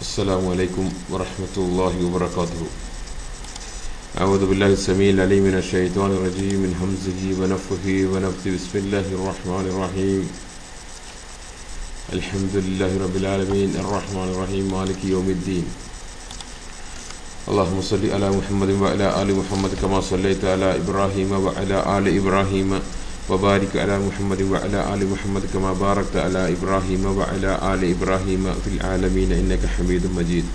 السلام عليكم ورحمة الله وبركاته. أعوذ بالله السميع العليم من الشيطان الرجيم من همزه ونفخه ونفثه. بسم الله الرحمن الرحيم. الحمد لله رب العالمين الرحمن الرحيم مالك يوم الدين. اللهم صل على محمد وعلى آل محمد كما صليت على إبراهيم وعلى آل إبراهيم وبارك على محمد وعلى آل محمد كما باركت على إبراهيم وعلى آل إبراهيم في العالمين إنك حميد مجيد.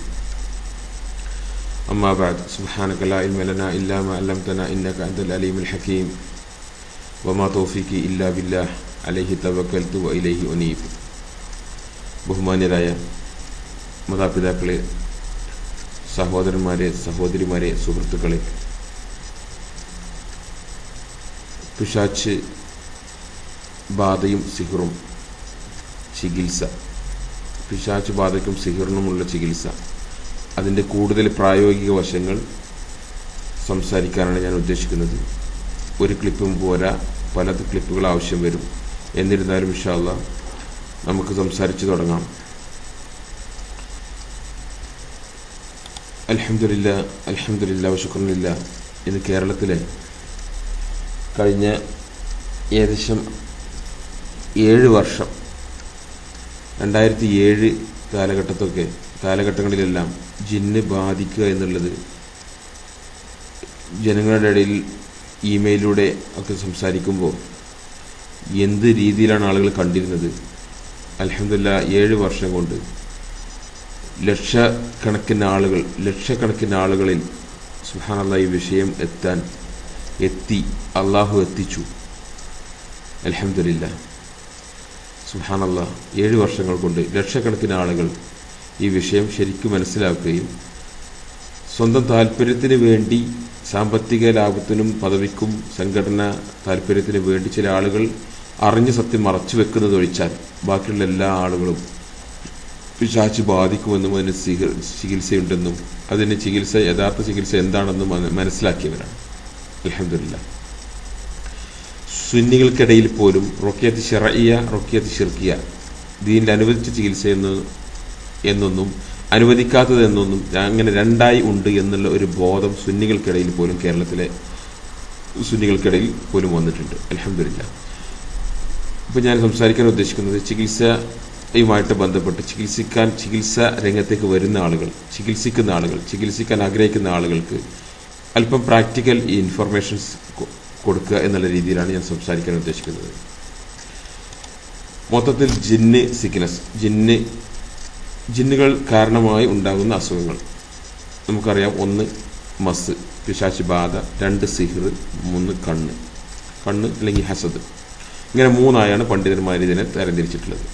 أما بعد، سبحانك لا علم لنا إلا ما علمتنا إنك أنت العليم الحكيم وما توفيقي إلا بالله عليه توكلت وإليه أنيب. ബഹുമാന്യരായ മാതാപിതാക്കളെ, സഹോദരന്മാരെ, സഹോദരിമാരെ, സുഹൃത്തുക്കളെ, പിശാച്ച് ബാധയും സിഹിറും ചികിത്സ, പിശാച്ച് ബാധയ്ക്കും സിഹിറിനുമുള്ള ചികിത്സ, അതിൻ്റെ കൂടുതൽ പ്രായോഗിക വശങ്ങൾ സംസാരിക്കാനാണ് ഞാൻ ഉദ്ദേശിക്കുന്നത്. ഒരു ക്ലിപ്പും പോരാ, പല ക്ലിപ്പുകൾ ആവശ്യം വരും. എന്നിരുന്നാലും ഇൻഷാ അല്ലാഹ് നമുക്ക് സംസാരിച്ചു തുടങ്ങാം. അൽഹംദുലില്ലാഹ് അൽഹംദുലില്ലാഹ് വശുക്രുലില്ലാഹ്. ഇന്ന് കേരളത്തിലെ കഴിഞ്ഞ ഏകദേശം 7 വർഷം, 2007 കാലഘട്ടങ്ങളിലെല്ലാം ജിന്ന് ബാധിക്കുക എന്നുള്ളത് ജനങ്ങളുടെ ഇടയിൽ ഇമെയിലൂടെ ഒക്കെ സംസാരിക്കുമ്പോൾ എന്ത് രീതിയിലാണ് ആളുകൾ കണ്ടിരുന്നത്. അൽഹംദുലില്ലാഹ് 7 വർഷം കൊണ്ട് ലക്ഷക്കണക്കിന് ആളുകളിൽ സുബ്ഹാനല്ലാഹ് ഈ വിഷയം എത്തി, അള്ളാഹു എത്തിച്ചു. അൽഹംദുലില്ലാഹ് സുബ്ഹാനല്ലാഹ് 7 വർഷങ്ങൾ കൊണ്ട് ലക്ഷക്കണക്കിന് ആളുകൾ ഈ വിഷയം ശരിക്കും മനസ്സിലാക്കുകയും സ്വന്തം താല്പര്യത്തിന് വേണ്ടി, സാമ്പത്തിക ലാഭത്തിനും പദവിക്കും സംഘടന താല്പര്യത്തിന് വേണ്ടി ചില ആളുകൾ അറിഞ്ഞ് സത്യം മറച്ചു വെക്കുന്നത് ഒഴിച്ചാൽ ബാക്കിയുള്ള എല്ലാ ആളുകളും പിശാച് ബാധിക്കുമെന്നും അതിന് ചികിത്സയുണ്ടെന്നും അതിന് യഥാർത്ഥ ചികിത്സ എന്താണെന്നും മനസ്സിലാക്കിയവരാണ്. അൽഹംദുലില്ലാഹ്. സുന്നികൾക്കിടയിൽ പോലും റുഖ്യത്ത് ശർഇയ്യ, റുഖ്യത്ത് ശിർക്കിയ, ദീനിൽ അനുവദിച്ച ചികിത്സ എന്നൊന്നും അനുവദിക്കാത്തതെന്നൊന്നും അങ്ങനെ രണ്ടായി ഉണ്ട് എന്നുള്ള ഒരു ബോധം സുന്നികൾക്കിടയിൽ പോലും, കേരളത്തിലെ സുന്നികൾക്കിടയിൽ പോലും വന്നിട്ടുണ്ട്. അൽഹംദുലില്ലാഹ്. ഇപ്പോൾ ഞാൻ സംസാരിക്കാൻ ഉദ്ദേശിക്കുന്നത് ചികിത്സയുമായിട്ട് ബന്ധപ്പെട്ട് ചികിത്സ രംഗത്തേക്ക് വരുന്ന ആളുകൾ, ചികിത്സിക്കാൻ ആഗ്രഹിക്കുന്ന ആളുകൾക്ക് അല്പം പ്രാക്ടിക്കൽ ഇൻഫർമേഷൻസ് കൊടുക്കുക എന്നുള്ള രീതിയിലാണ് ഞാൻ സംസാരിക്കാൻ ഉദ്ദേശിക്കുന്നത്. മൊത്തത്തിൽ ജിന്നുകൾ കാരണമായി ഉണ്ടാകുന്ന അസുഖങ്ങൾ നമുക്കറിയാം. 1 മസ്, പിശാച് ബാധ, 2 സിഹിർ, 3 കണ്ണ് അല്ലെങ്കിൽ ഹസദ്. ഇങ്ങനെ 3ആയാണ് പണ്ഡിതന്മാർ ഇതിനെ തരംതിരിച്ചിട്ടുള്ളത്.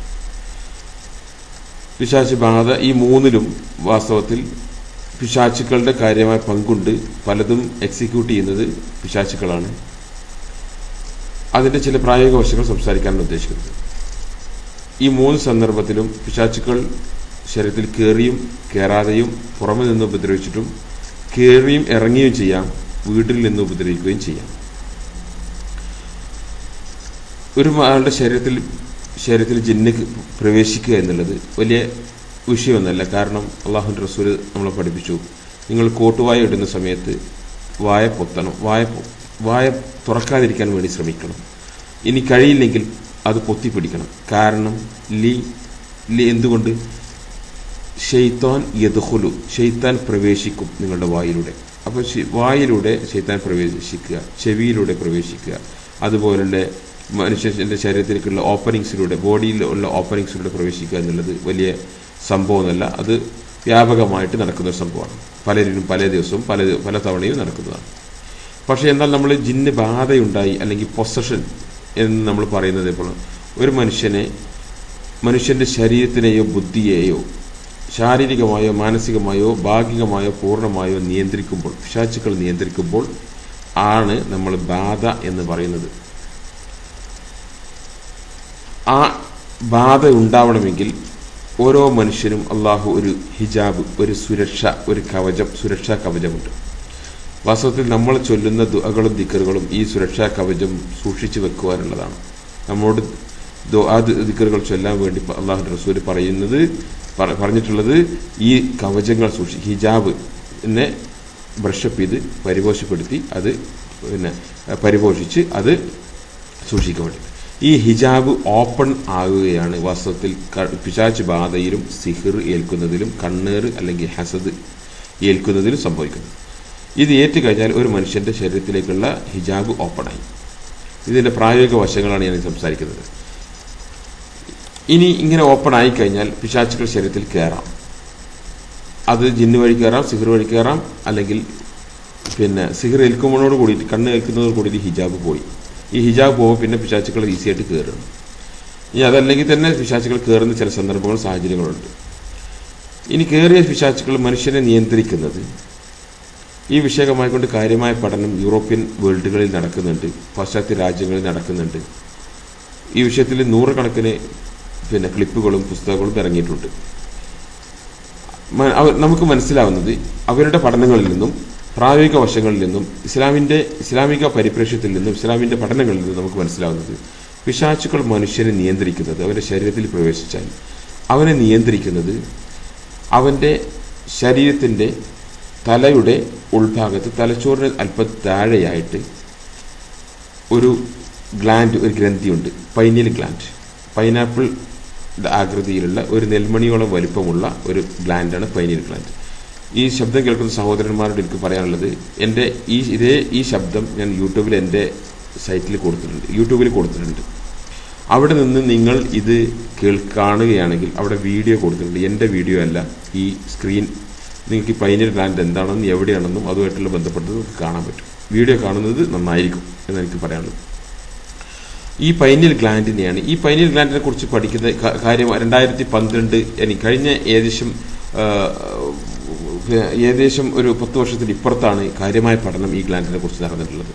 പിശാച് ബാധ, ഈ 3ലും വാസ്തവത്തിൽ പിശാചുക്കളുടെ കാര്യമായ പങ്കുണ്ട്. പലതും എക്സിക്യൂട്ട് ചെയ്യുന്നത് പിശാചുക്കളാണ്. അതിൻ്റെ ചില പ്രായോഗിക വശങ്ങൾ സംസാരിക്കാനാണ് ഉദ്ദേശിക്കുന്നത്. ഈ 3 സന്ദർഭത്തിലും പിശാചുക്കൾ ശരീരത്തിൽ കയറിയും കയറാതെയും, പുറമെ നിന്ന് ഉപദ്രവിച്ചിട്ടും, കയറിയും ഇറങ്ങുകയും ചെയ്യാം, വീട്ടിൽ നിന്ന് ഉപദ്രവിക്കുകയും ചെയ്യാം. ഒരു ആളുടെ ശരീരത്തിൽ ജിന്ന് പ്രവേശിക്കുക എന്നുള്ളത് വലിയ വിഷയമൊന്നുമല്ല. കാരണം അള്ളാഹുവിൻ്റെ റസൂൽ നമ്മളെ പഠിപ്പിച്ചു, നിങ്ങൾ കോട്ടുവായ ഇടുന്ന സമയത്ത് വായ പൊത്തണം, വായ തുറക്കാതിരിക്കാൻ വേണ്ടി ശ്രമിക്കണം. ഇനി കഴിയില്ലെങ്കിൽ അത് പൊത്തിപ്പിടിക്കണം. കാരണം എന്തുകൊണ്ട്? ഷെയ്ത്താൻ പ്രവേശിക്കും നിങ്ങളുടെ വായിലൂടെ. അപ്പോൾ വായിലൂടെ ഷെയ്ത്താൻ പ്രവേശിക്കുക, ചെവിയിലൂടെ പ്രവേശിക്കുക, അതുപോലുള്ള മനുഷ്യൻ്റെ ശരീരത്തിലേക്കുള്ള ഓപ്പണിങ്സിലൂടെ, ബോഡിയിലുള്ള ഓപ്പണിങ്സിലൂടെ പ്രവേശിക്കുക എന്നുള്ളത് വലിയ സംഭവമൊന്നുമല്ല. അത് വ്യാപകമായിട്ട് നടക്കുന്ന ഒരു സംഭവമാണ്. പലരിലും പല ദിവസവും പല തവണയും നടക്കുന്നതാണ്. പക്ഷേ എന്നാൽ നമ്മൾ ജിന്ന് ബാധയുണ്ടായി അല്ലെങ്കിൽ പൊസഷൻ എന്ന് നമ്മൾ പറയുന്നത് ഇപ്പോൾ ഒരു മനുഷ്യൻ്റെ ശരീരത്തിനെയോ ബുദ്ധിയെയോ ശാരീരികമായോ മാനസികമായോ ഭാഗികമായോ പൂർണ്ണമായോ നിയന്ത്രിക്കുമ്പോൾ, പിശാചുക്കൾ നിയന്ത്രിക്കുമ്പോൾ ആണ് നമ്മൾ ബാധ എന്ന് പറയുന്നത്. ആ ബാധ ഉണ്ടാവണമെങ്കിൽ ഓരോ മനുഷ്യനും അള്ളാഹു ഒരു ഹിജാബ്, ഒരു സുരക്ഷാ കവചമുണ്ട്. വാസ്തവത്തിൽ നമ്മൾ ചൊല്ലുന്ന ദുആകളും ദിക്റുകളും ഈ സുരക്ഷാ കവചം സൂക്ഷിച്ചു വെക്കുവാനുള്ളതാണ്. നമ്മോട് ദിക്റുകൾ ചൊല്ലാൻ വേണ്ടി അള്ളാഹുവിൻ്റെ റസൂൽ പറയുന്നത് പറഞ്ഞിട്ടുള്ളത് ഈ കവചങ്ങൾ ഹിജാബ് എന്നെ ബ്രഷപ്പ് ചെയ്ത് പരിപോഷപ്പെടുത്തി അത് പരിപോഷിച്ച് അത് സൂക്ഷിക്കാൻ വേണ്ടി. ഈ ഹിജാബ് ഓപ്പൺ ആകുകയാണ് വാസ്തവത്തിൽ പിശാച് ബാധയിലും സിഹിർ ഏൽക്കുന്നതിലും കണ്ണേറ് അല്ലെങ്കിൽ ഹസദ് ഏൽക്കുന്നതിലും സംഭവിക്കുന്നത്. ഇത് ഏറ്റുകഴിഞ്ഞാൽ ഒരു മനുഷ്യൻ്റെ ശരീരത്തിലേക്കുള്ള ഹിജാബ് ഓപ്പണായി. ഇതിൻ്റെ പ്രായോഗിക വശങ്ങളാണ് ഞാൻ സംസാരിക്കുന്നത്. ഇനി ഇങ്ങനെ ഓപ്പൺ ആയിക്കഴിഞ്ഞാൽ പിശാചുക്കൾ ശരീരത്തിൽ കയറാം. അത് ജിന്ന് വഴി കയറാം, സിഹിർ വഴി കയറാം, അല്ലെങ്കിൽ സിഹിർ ഏൽക്കുമ്പോഴോട് കൂടിയിട്ട് കണ്ണ് ഏൽക്കുന്നതോട് കൂടിയിട്ട് ഹിജാബ് പോയി. ഈ ഹിജാബ് പോകുമ്പോൾ പിന്നെ പിശാചുക്കൾ ഈസിയായിട്ട് കയറുന്നു. ഇനി അതല്ലെങ്കിൽ തന്നെ പിശാചുക്കൾ കയറുന്ന ചില സന്ദർഭങ്ങൾ സാഹചര്യങ്ങളുണ്ട്. ഇനി കയറിയ പിശാചുക്കൾ മനുഷ്യനെ നിയന്ത്രിക്കുന്നത് ഈ വിഷയമായിക്കൊണ്ട് കാര്യമായ പഠനം യൂറോപ്യൻ വേൾഡുകളിൽ നടക്കുന്നുണ്ട്, പാശ്ചാത്യ രാജ്യങ്ങളിൽ നടക്കുന്നുണ്ട്. ഈ വിഷയത്തിൽ നൂറുകണക്കിന് ക്ലിപ്പുകളും പുസ്തകങ്ങളും ഇറങ്ങിയിട്ടുണ്ട്. നമുക്ക് മനസ്സിലാവുന്നത് അവരുടെ പഠനങ്ങളിൽ നിന്നും പ്രായോഗിക വശങ്ങളിൽ നിന്നും ഇസ്ലാമിക പരിപ്രേക്ഷ്യത്തിൽ നിന്നും ഇസ്ലാമിൻ്റെ പഠനങ്ങളിൽ നിന്നും നമുക്ക് മനസ്സിലാവുന്നത് പിശാചുക്കൾ മനുഷ്യനെ നിയന്ത്രിക്കുന്നത്, അവൻ്റെ ശരീരത്തിൽ പ്രവേശിച്ചാൽ അവനെ നിയന്ത്രിക്കുന്നത് അവൻ്റെ ശരീരത്തിൻ്റെ തലയുടെ ഉൾഭാഗത്ത് തലച്ചോറിന് അല്പം താഴെയായിട്ട് ഒരു ഗ്രന്ഥിയുണ്ട്, പൈനിയൽ ഗ്ലാൻഡ്. പൈനാപ്പിൾ ആകൃതിയിലുള്ള ഒരു നെൽമണിയോളം വലിപ്പമുള്ള ഒരു ഗ്ലാൻഡാണ് പൈനിയൽ ഗ്ലാൻഡ്. ഈ ശബ്ദം കേൾക്കുന്ന സഹോദരന്മാരോട് എനിക്ക് പറയാനുള്ളത്, ഈ ശബ്ദം ഞാൻ എൻ്റെ യൂട്യൂബിൽ കൊടുത്തിട്ടുണ്ട്. അവിടെ നിന്ന് നിങ്ങൾ ഇത് കാണുകയാണെങ്കിൽ അവിടെ വീഡിയോ കൊടുത്തിട്ടുണ്ട്. എൻ്റെ വീഡിയോ അല്ല, ഈ സ്ക്രീൻ നിങ്ങൾക്ക് ഈ പൈനിയൽ ഗ്ലാൻഡ് എന്താണെന്നും എവിടെയാണെന്നും അതുമായിട്ടുള്ള ബന്ധപ്പെട്ടത് കാണാൻ പറ്റും. വീഡിയോ കാണുന്നത് നന്നായിരിക്കും എന്ന് എനിക്ക് പറയാനുള്ളത്. ഈ പൈനിയൽ ഗ്ലാൻഡിനെയാണ്, ഈ പൈനിയൽ ഗ്ലാൻഡിനെ കുറിച്ച് പഠിക്കുന്ന കാര്യം 2012 കഴിഞ്ഞ ഏകദേശം ഒരു 10 വർഷത്തിന് ഇപ്പുറത്താണ് കാര്യമായ പഠനം ഈ ഗ്ലാൻഡിനെ കുറിച്ച് നടന്നിട്ടുള്ളത്.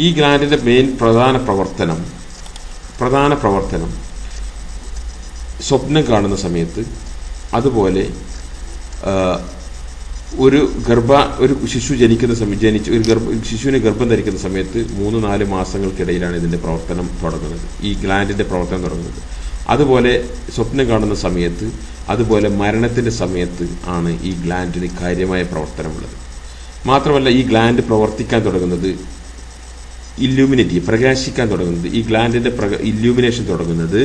ഈ ഗ്ലാൻഡിന്റെ പ്രധാന പ്രവർത്തനം സ്വപ്നം കാണുന്ന സമയത്ത്, അതുപോലെ ഒരു ശിശു ശിശുവിനെ ഗർഭം ധരിക്കുന്ന സമയത്ത് 3-4 മാസങ്ങൾക്കിടയിലാണ് ഇതിന്റെ പ്രവർത്തനം തുടങ്ങുന്നത്, ഈ ഗ്ലാൻഡിന്റെ പ്രവർത്തനം തുടങ്ങുന്നത്. അതുപോലെ സ്വപ്നം കാണുന്ന സമയത്ത്, അതുപോലെ മരണത്തിന്റെ സമയത്ത് ആണ് ഈ ഗ്ലാൻഡിന് കാര്യമായ പ്രവർത്തനമുള്ളത്. മാത്രമല്ല ഈ ഗ്ലാൻഡ് പ്രവർത്തിക്കാൻ തുടങ്ങുന്നത്, പ്രകാശിക്കാൻ തുടങ്ങുന്നത്, ഈ ഗ്ലാൻഡിന്റെ ഇല്യൂമിനേഷൻ തുടങ്ങുന്നത്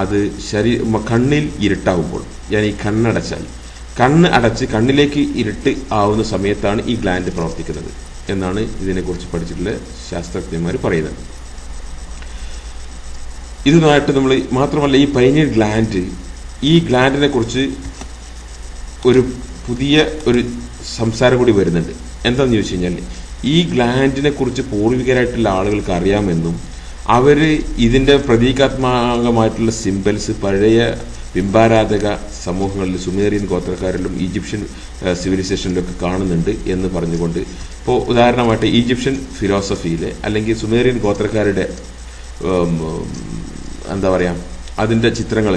അത് കണ്ണിൽ ഇരുട്ടാവുമ്പോൾ, ഈ കണ്ണ് അടച്ച് കണ്ണിലേക്ക് ഇരുട്ട് ആവുന്ന സമയത്താണ് ഈ ഗ്ലാൻഡ് പ്രവർത്തിക്കുന്നത് എന്നാണ് ഇതിനെക്കുറിച്ച് പഠിച്ചിട്ടുള്ള ശാസ്ത്രജ്ഞന്മാർ പറയുന്നത്. ഇതുമായിട്ട് നമ്മൾ മാത്രമല്ല ഈ പൈനിയൽ ഈ ഗ്ലാൻഡിനെ കുറിച്ച് ഒരു പുതിയ സംസാരം കൂടി വരുന്നുണ്ട്. എന്താണെന്ന് ചോദിച്ചു കഴിഞ്ഞാൽ, ഈ ഗ്ലാൻഡിനെ കുറിച്ച് പൂർവികരായിട്ടുള്ള ആളുകൾക്ക് അറിയാമെന്നും അവർ ഇതിൻ്റെ പ്രതീകാത്മകമായിട്ടുള്ള സിംബൽസ് പഴയ ബിംബാരാധക സമൂഹങ്ങളിൽ, സുമേറിയൻ ഗോത്രക്കാരിലും ഈജിപ്ഷ്യൻ സിവിലൈസേഷനിലൊക്കെ കാണുന്നുണ്ട് എന്ന് പറഞ്ഞുകൊണ്ട്, ഇപ്പോൾ ഉദാഹരണമായിട്ട് ഈജിപ്ഷ്യൻ ഫിലോസഫിയിലെ അല്ലെങ്കിൽ സുമേറിയൻ ഗോത്രക്കാരുടെ അതിൻ്റെ ചിത്രങ്ങൾ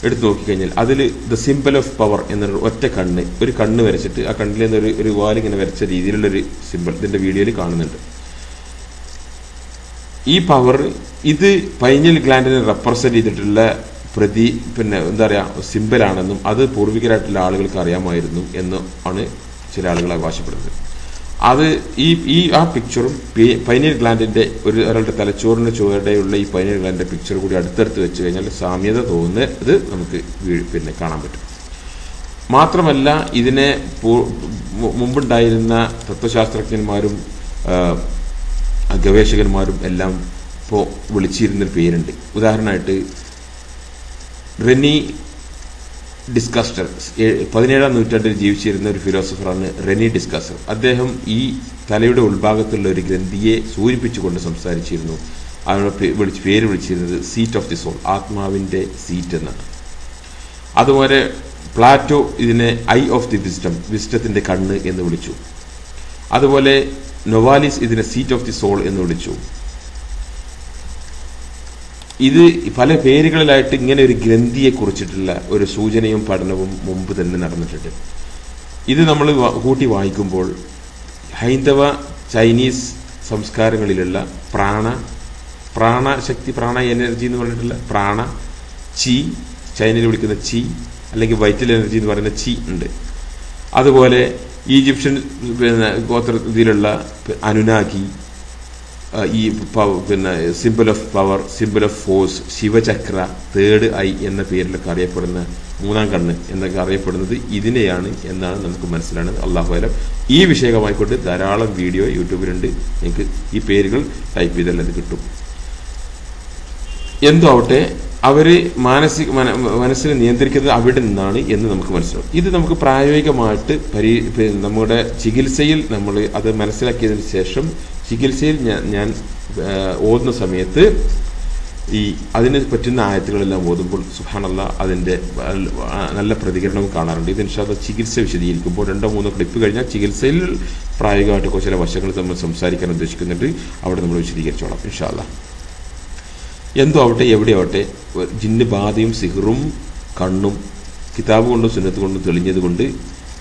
എടുത്തു നോക്കിക്കഴിഞ്ഞാൽ അതിൽ ദ സിംബൽ ഓഫ് പവർ എന്നൊരു ഒരു കണ്ണ് വരച്ചിട്ട് ആ കണ്ണിൽ നിന്ന് ഒരു വാലിങ്ങനെ വരച്ച രീതിയിലുള്ളൊരു സിംബൽ ഇതിൻ്റെ വീഡിയോയിൽ കാണുന്നുണ്ട്. ഈ പവർ ഇത് പൈനിയൽ ഗ്ലാൻഡിനെ റെപ്രസെന്റ് ചെയ്തിട്ടുള്ള സിംബലാണെന്നും അത് പൂർവികരായിട്ടുള്ള ആളുകൾക്ക് അറിയാമായിരുന്നു എന്ന് ആണ് ചില ആളുകൾ അവകാശപ്പെടുന്നത്. അത് ആ പിക്ചറും പൈനിയൽ ഗ്ലാൻഡിന്റെ ഒരാളുടെ തലച്ചോറിന്റെ ചുവടെയുള്ള ഈ പൈനിയൽ ഗ്ലാൻഡിന്റെ പിക്ചർ കൂടി അടുത്തടുത്ത് വെച്ച് കഴിഞ്ഞാൽ സാമ്യത തോന്നുന്നത് നമുക്ക് കാണാൻ പറ്റും. മാത്രമല്ല ഇതിനെ മുമ്പുണ്ടായിരുന്ന തത്വശാസ്ത്രജ്ഞന്മാരും ഗവേഷകന്മാരും എല്ലാം ഇപ്പോൾ വിളിച്ചിരുന്നൊരു പേരുണ്ട്. ഉദാഹരണമായിട്ട് റെനി ഡിസ്കസ്റ്റർ, 17-ാം നൂറ്റാണ്ടിൽ ജീവിച്ചിരുന്ന ഒരു ഫിലോസഫറാണ് റെനി ഡിസ്കസ്റ്റർ. അദ്ദേഹം ഈ തലയുടെ ഉൾഭാഗത്തുള്ള ഒരു ഗ്രന്ഥിയെ സൂചിപ്പിച്ചുകൊണ്ട് സംസാരിച്ചിരുന്നു. അവരുടെ പേര് വിളിച്ചിരുന്നത് സീറ്റ് ഓഫ് ദി സോൾ, ആത്മാവിൻ്റെ സീറ്റ് എന്നാണ്. അതുപോലെ പ്ലാറ്റോ ഇതിനെ ഐ ഓഫ് ദി വിസ്ഡത്തിന്റെ കണ്ണ് എന്ന് വിളിച്ചു. അതുപോലെ നൊവാലിസ് ഇതിനെ സീറ്റ് ഓഫ് ദി സോൾ എന്ന് വിളിച്ചു. ഇത് പല പേരുകളിലായിട്ട് ഇങ്ങനെ ഒരു ഗ്രന്ഥിയെ കുറിച്ചിട്ടുള്ള ഒരു സൂചനയും പഠനവും മുമ്പ് തന്നെ നടന്നിട്ടുണ്ട്. ഇത് നമ്മൾ കൂട്ടി വായിക്കുമ്പോൾ ഹൈന്ദവ ചൈനീസ് സംസ്കാരങ്ങളിലുള്ള പ്രാണശക്തി, പ്രാണ എനർജി എന്ന് പറഞ്ഞിട്ടുള്ള ചി, ചൈനയിൽ വിളിക്കുന്ന ചി, അല്ലെങ്കിൽ വൈറ്റൽ എനർജി എന്ന് പറയുന്ന ചി ഉണ്ട്. അതുപോലെ ഈജിപ്ഷ്യൻ ഗോത്രത്തിലുള്ള അനുനാഗി, ഈ symbol of power, symbol of force, Shivachakra, third eye എന്ന പേരിലൊക്കെ അറിയപ്പെടുന്ന, മൂന്നാം കണ്ണ് എന്നൊക്കെ അറിയപ്പെടുന്നത് ഇതിനെയാണ് എന്നാണ് നമുക്ക് മനസ്സിലാകുന്നത്. അല്ലാഹു അലം. ഈ വിഷയമായിക്കൊണ്ട് ധാരാളം വീഡിയോ യൂട്യൂബിലുണ്ട്, നിങ്ങൾക്ക് ഈ പേരുകൾ ടൈപ്പ് ചെയ്താൽ അത് കിട്ടും. എന്തോ ആവട്ടെ, അവര് മനസ്സിനെ നിയന്ത്രിക്കുന്നത് അവിടെ നിന്നാണ് എന്ന് നമുക്ക് മനസ്സിലാവും. ഇത് നമുക്ക് പ്രായോഗികമായിട്ട് നമ്മുടെ ചികിത്സയിൽ നമ്മൾ അത് മനസ്സിലാക്കിയതിന് ശേഷം ചികിത്സയിൽ ഞാൻ ഓതുന്ന സമയത്ത് ഈ അതിന് പറ്റുന്ന ആയത്തുകളെല്ലാം ഓതുമ്പോൾ സുബ്ഹാനല്ലാഹ് അതിൻ്റെ നല്ല പ്രതികരണവും കാണാറുണ്ട്. ഇത് ഇൻഷാ അല്ലാഹ് ചികിത്സ വിശദീകരിക്കുമ്പോൾ 2-3 ക്ലിപ്പ് കഴിഞ്ഞാൽ ചികിത്സയിൽ പ്രായോഗികമായിട്ട് ചില വശങ്ങൾ നമ്മൾ സംസാരിക്കാൻ ഉദ്ദേശിക്കുന്നുണ്ട്. അവിടെ നമ്മൾ വിശദീകരിച്ചോളാം ഇൻഷാ അല്ലാഹ്. എന്തോ ആവട്ടെ, എവിടെയാവട്ടെ, ജിന്ന് ബാധയും സിഹറും കണ്ണും കിതാബ് കൊണ്ടും സുന്നത്ത് കൊണ്ടും തെളിഞ്ഞത് കൊണ്ട്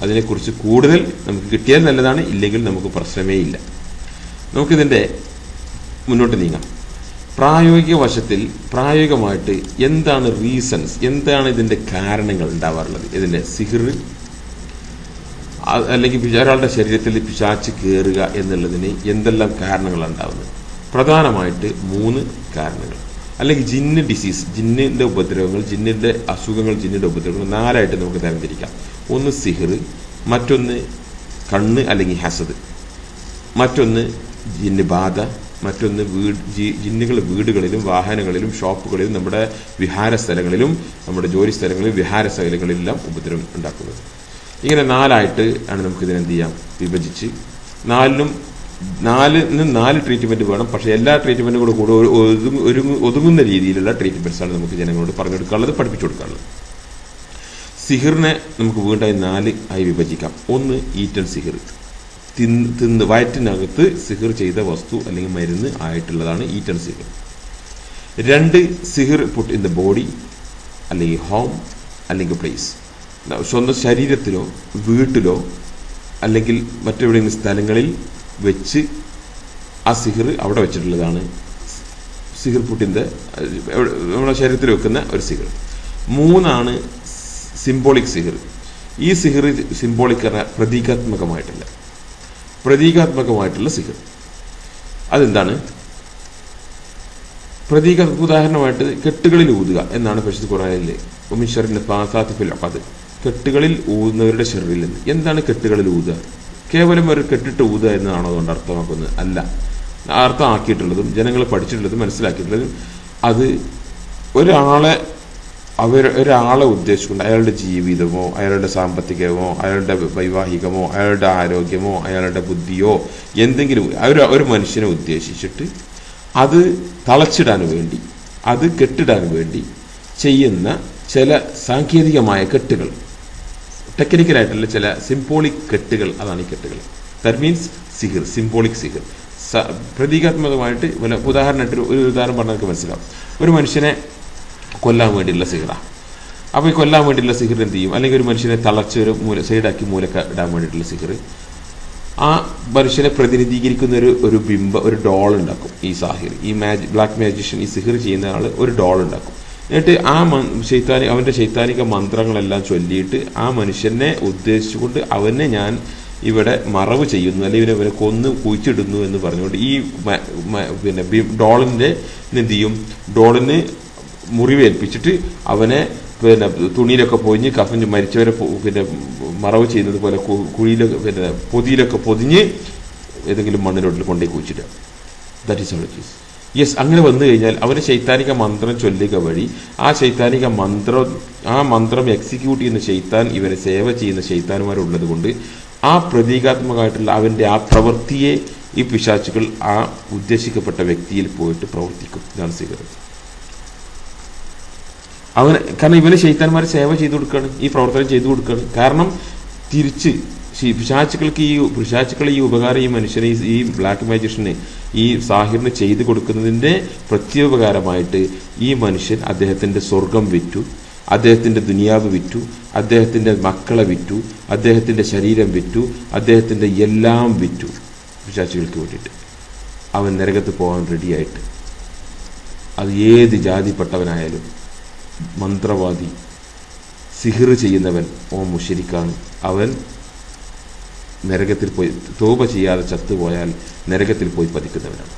അതിനെക്കുറിച്ച് കൂടുതൽ നമുക്ക് കിട്ടിയാൽ നല്ലതാണ്, ഇല്ലെങ്കിൽ നമുക്ക് പ്രശ്നമേ ഇല്ല. നമുക്കിതിൻ്റെ മുന്നോട്ട് നീങ്ങാം. പ്രായോഗിക വശത്തിൽ പ്രായോഗികമായിട്ട് എന്താണ് റീസൺസ്, എന്താണ് ഇതിൻ്റെ കാരണങ്ങൾ ഉണ്ടാവാറുള്ളത്? ഇതിൻ്റെ സിഹർ അല്ലെങ്കിൽ ഒരാളുടെ ശരീരത്തിൽ പിശാച്ച് കയറുക എന്നുള്ളതിന് എന്തെല്ലാം കാരണങ്ങളാണ് ഉണ്ടാകുന്നത്? പ്രധാനമായിട്ട് 3 കാരണങ്ങൾ. അല്ലെങ്കിൽ ജിന്ന് ഡിസീസ്, ജിന്നിൻ്റെ ഉപദ്രവങ്ങൾ, ജിന്നിൻ്റെ അസുഖങ്ങൾ, ജിന്നിൻ്റെ ഉപദ്രവങ്ങൾ 4ആയിട്ട് നമുക്ക് തരംതിരിക്കാം. ഒന്ന് സിഹർ, മറ്റൊന്ന് കണ്ണ് അല്ലെങ്കിൽ ഹസദ്, മറ്റൊന്ന് ജിന്ന് ബാധ, മറ്റൊന്ന് ജിന്നുകൾ വീടുകളിലും വാഹനങ്ങളിലും ഷോപ്പുകളിലും നമ്മുടെ വിഹാര സ്ഥലങ്ങളിലും നമ്മുടെ ജോലി സ്ഥലങ്ങളിലും വിഹാര സ്ഥലങ്ങളിലെല്ലാം ഉപദ്രവം ഉണ്ടാക്കുന്നത്. ഇങ്ങനെ 4ആയിട്ട് ആണ് നമുക്കിതിനെ എന്ത് ചെയ്യാം, വിഭജിച്ച് 4 ട്രീറ്റ്മെന്റ് വേണം. പക്ഷേ എല്ലാ ട്രീറ്റ്മെന്റും കൂടെ ഒതുങ്ങുന്ന രീതിയിലുള്ള ട്രീറ്റ്മെന്റ്സാണ് നമുക്ക് ജനങ്ങളോട് പറഞ്ഞു കൊടുക്കാനുള്ളത്, പഠിപ്പിച്ചു കൊടുക്കാനുള്ളത്. സിഹിറിനെ നമുക്ക് വീണ്ടും 4 ആയി വിഭജിക്കാം. ഒന്ന് ഈറ്റൻ സിഹിർ, തിന്ന് വയറ്റിനകത്ത് സിഹിർ ചെയ്ത വസ്തു അല്ലെങ്കിൽ മരുന്ന് ആയിട്ടുള്ളതാണ് ഈറ്റൻ സിഹിർ. 2 സിഹിർ പുട്ട് ഇൻ ദ ബോഡി അല്ലെങ്കിൽ ഹോം അല്ലെങ്കിൽ പ്ലേസ്, സ്വന്തം ശരീരത്തിലോ വീട്ടിലോ അല്ലെങ്കിൽ മറ്റെവിടെയെങ്കിലും സ്ഥലങ്ങളിൽ വെച്ച് ആ സിഹിർ അവിടെ വെച്ചിട്ടുള്ളതാണ് സിഹിർ പുട്ടിൻ്റെ നമ്മുടെ ശരീരത്തിൽ വെക്കുന്ന ഒരു സിഹിർ. 3 സിംബോളിക് സിഹിർ. ഈ സിഹിർ സിംബോളിക് പ്രതീകാത്മകമായിട്ടുള്ള സിഹിർ. അതെന്താണ്? ഉദാഹരണമായിട്ട് കെട്ടുകളിൽ ഊതുക എന്നാണ് പരിശുദ്ധ ഖുർആനിലെ ഉമിഷറിന്റെ ഫിൽ ഉഖദ്, കെട്ടുകളിൽ ഊതുന്നവരുടെ ശരീരത്തിൽ നിന്ന്. എന്താണ് കെട്ടുകളിൽ ഊതുക? കേവലം ഒരു കെട്ടിട്ട് ഊതുക എന്നാണോ അതുകൊണ്ട് അർത്ഥമാക്കുന്നത്? അല്ല. അർത്ഥമാക്കിയിട്ടുള്ളതും ജനങ്ങൾ പഠിച്ചിട്ടുള്ളതും മനസ്സിലാക്കിയിട്ടുള്ളതും അത് ഒരാളെ ഉദ്ദേശിച്ചുകൊണ്ട് അയാളുടെ ജീവിതമോ അയാളുടെ സാമ്പത്തികമോ അയാളുടെ വൈവാഹികമോ അയാളുടെ ആരോഗ്യമോ അയാളുടെ ബുദ്ധിയോ എന്തെങ്കിലും ഒരു മനുഷ്യനെ ഉദ്ദേശിച്ചിട്ട് അത് തളച്ചിടാൻ വേണ്ടി, അത് കെട്ടിടാൻ വേണ്ടി ചെയ്യുന്ന ചില സാങ്കേതികമായ കെട്ടുകൾ, ടെക്നിക്കലായിട്ടുള്ള ചില സിംബോളിക് കെട്ടുകൾ, അതാണ് ഈ കെട്ടുകൾ. ദാറ്റ് മീൻസ് സിഹിർ, സിംബോളിക് സിഹിർ. പ്രതീകാത്മകമായിട്ട് ഉദാഹരണമായിട്ട് ഒരു ഉദാഹരണം പറഞ്ഞാൽ നമുക്ക് മനസ്സിലാവും. ഒരു മനുഷ്യനെ കൊല്ലാൻ വേണ്ടിയുള്ള സിഹിറാണ്. അപ്പോൾ ഈ കൊല്ലാൻ വേണ്ടിയുള്ള സിഹിർ എന്ത് ചെയ്യും? അല്ലെങ്കിൽ ഒരു മനുഷ്യനെ തളച്ച് ഒരു സൈഡാക്കി മൂലക്ക് ഇടാൻ വേണ്ടിയിട്ടുള്ള സിഹിർ, ആ മനുഷ്യനെ പ്രതിനിധീകരിക്കുന്ന ഒരു ഒരു ഡോൾ ഉണ്ടാക്കും. ഈ സാഹിർ, ഈ ബ്ലാക്ക് മാജിഷ്യൻ, ഈ സിഹിർ ചെയ്യുന്ന ആൾ ഒരു ഡോൾ ഉണ്ടാക്കും. എന്നിട്ട് അവൻ്റെ ശൈത്താനിക മന്ത്രങ്ങളെല്ലാം ചൊല്ലിയിട്ട് ആ മനുഷ്യനെ ഉദ്ദേശിച്ചുകൊണ്ട് അവനെ ഞാൻ ഇവിടെ മറവ് ചെയ്യുന്നു അല്ലെങ്കിൽ ഇവനെ കൊന്ന് കുഴിച്ചിടുന്നു എന്ന് പറഞ്ഞുകൊണ്ട് ഈ ഡോളിൻ്റെ എന്ത് ചെയ്യും? ഡോളിന് മുറിവേൽപ്പിച്ചിട്ട് അവനെ തുണിയിലൊക്കെ പൊതിഞ്ഞ് കഫഞ്ഞ് മരിച്ചവരെ മറവ് ചെയ്യുന്നത് പോലെ കുഴിയിലൊക്കെ പൊതിയിലൊക്കെ പൊതിഞ്ഞ് ഏതെങ്കിലും മണ്ണിലോട്ടിൽ കൊണ്ടുപോയി കുഴിച്ചിടുക. That is how it is. Yes, അങ്ങനെ വന്നു കഴിഞ്ഞാൽ അവന് ശൈത്താനിക മന്ത്രം ചൊല്ലുക വഴി ആ മന്ത്രം എക്സിക്യൂട്ട് ചെയ്യുന്ന ശൈത്താൻ, ഇവരെ സേവ ചെയ്യുന്ന ശൈത്താന്മാരുള്ളത് കൊണ്ട് ആ പ്രതീകാത്മകമായിട്ടുള്ള അവൻ്റെ ആ പ്രവൃത്തിയെ ഈ പിശാചുകൾ ആ ഉദ്ദേശിക്കപ്പെട്ട വ്യക്തിയിൽ പോയിട്ട് പ്രവർത്തിക്കും. ഇതാണ് സിഹിർ. കാരണം ഇവന് ശൈത്താന്മാരെ സേവ ചെയ്തു കൊടുക്കുകയാണ്, ഈ പ്രവർത്തനം ചെയ്തു കൊടുക്കുകയാണ്. കാരണം തിരിച്ച് പിശാചുക്കൾ ഈ ഉപകാരം ഈ മനുഷ്യനെ, ഈ ബ്ലാക്ക് മാജിഷ്യന്, ഈ സാഹിറിന് ചെയ്തു കൊടുക്കുന്നതിൻ്റെ പ്രത്യുപകാരമായിട്ട് ഈ മനുഷ്യൻ അദ്ദേഹത്തിൻ്റെ സ്വർഗം വിറ്റു, അദ്ദേഹത്തിൻ്റെ ദുനിയാവ് വിറ്റു, അദ്ദേഹത്തിൻ്റെ മക്കളെ വിറ്റു, അദ്ദേഹത്തിൻ്റെ ശരീരം വിറ്റു, അദ്ദേഹത്തിൻ്റെ എല്ലാം വിറ്റു പിശാചുകൾക്ക് വേണ്ടിയിട്ട്. അവൻ നരകത്ത് പോകാൻ റെഡിയായിട്ട്. അത് ഏത് ജാതിപ്പെട്ടവനായാലും, മന്ത്രവാദി, സിഹിർ ചെയ്യുന്നവൻ ഓൻ മുശ്രിക്കാണ്, അവൻ നരകത്തിൽ പോയി തൗബ ചെയ്യാതെ ചത്തുപോയാൽ നരകത്തിൽ പോയി പതിക്കുന്നവനാണ്.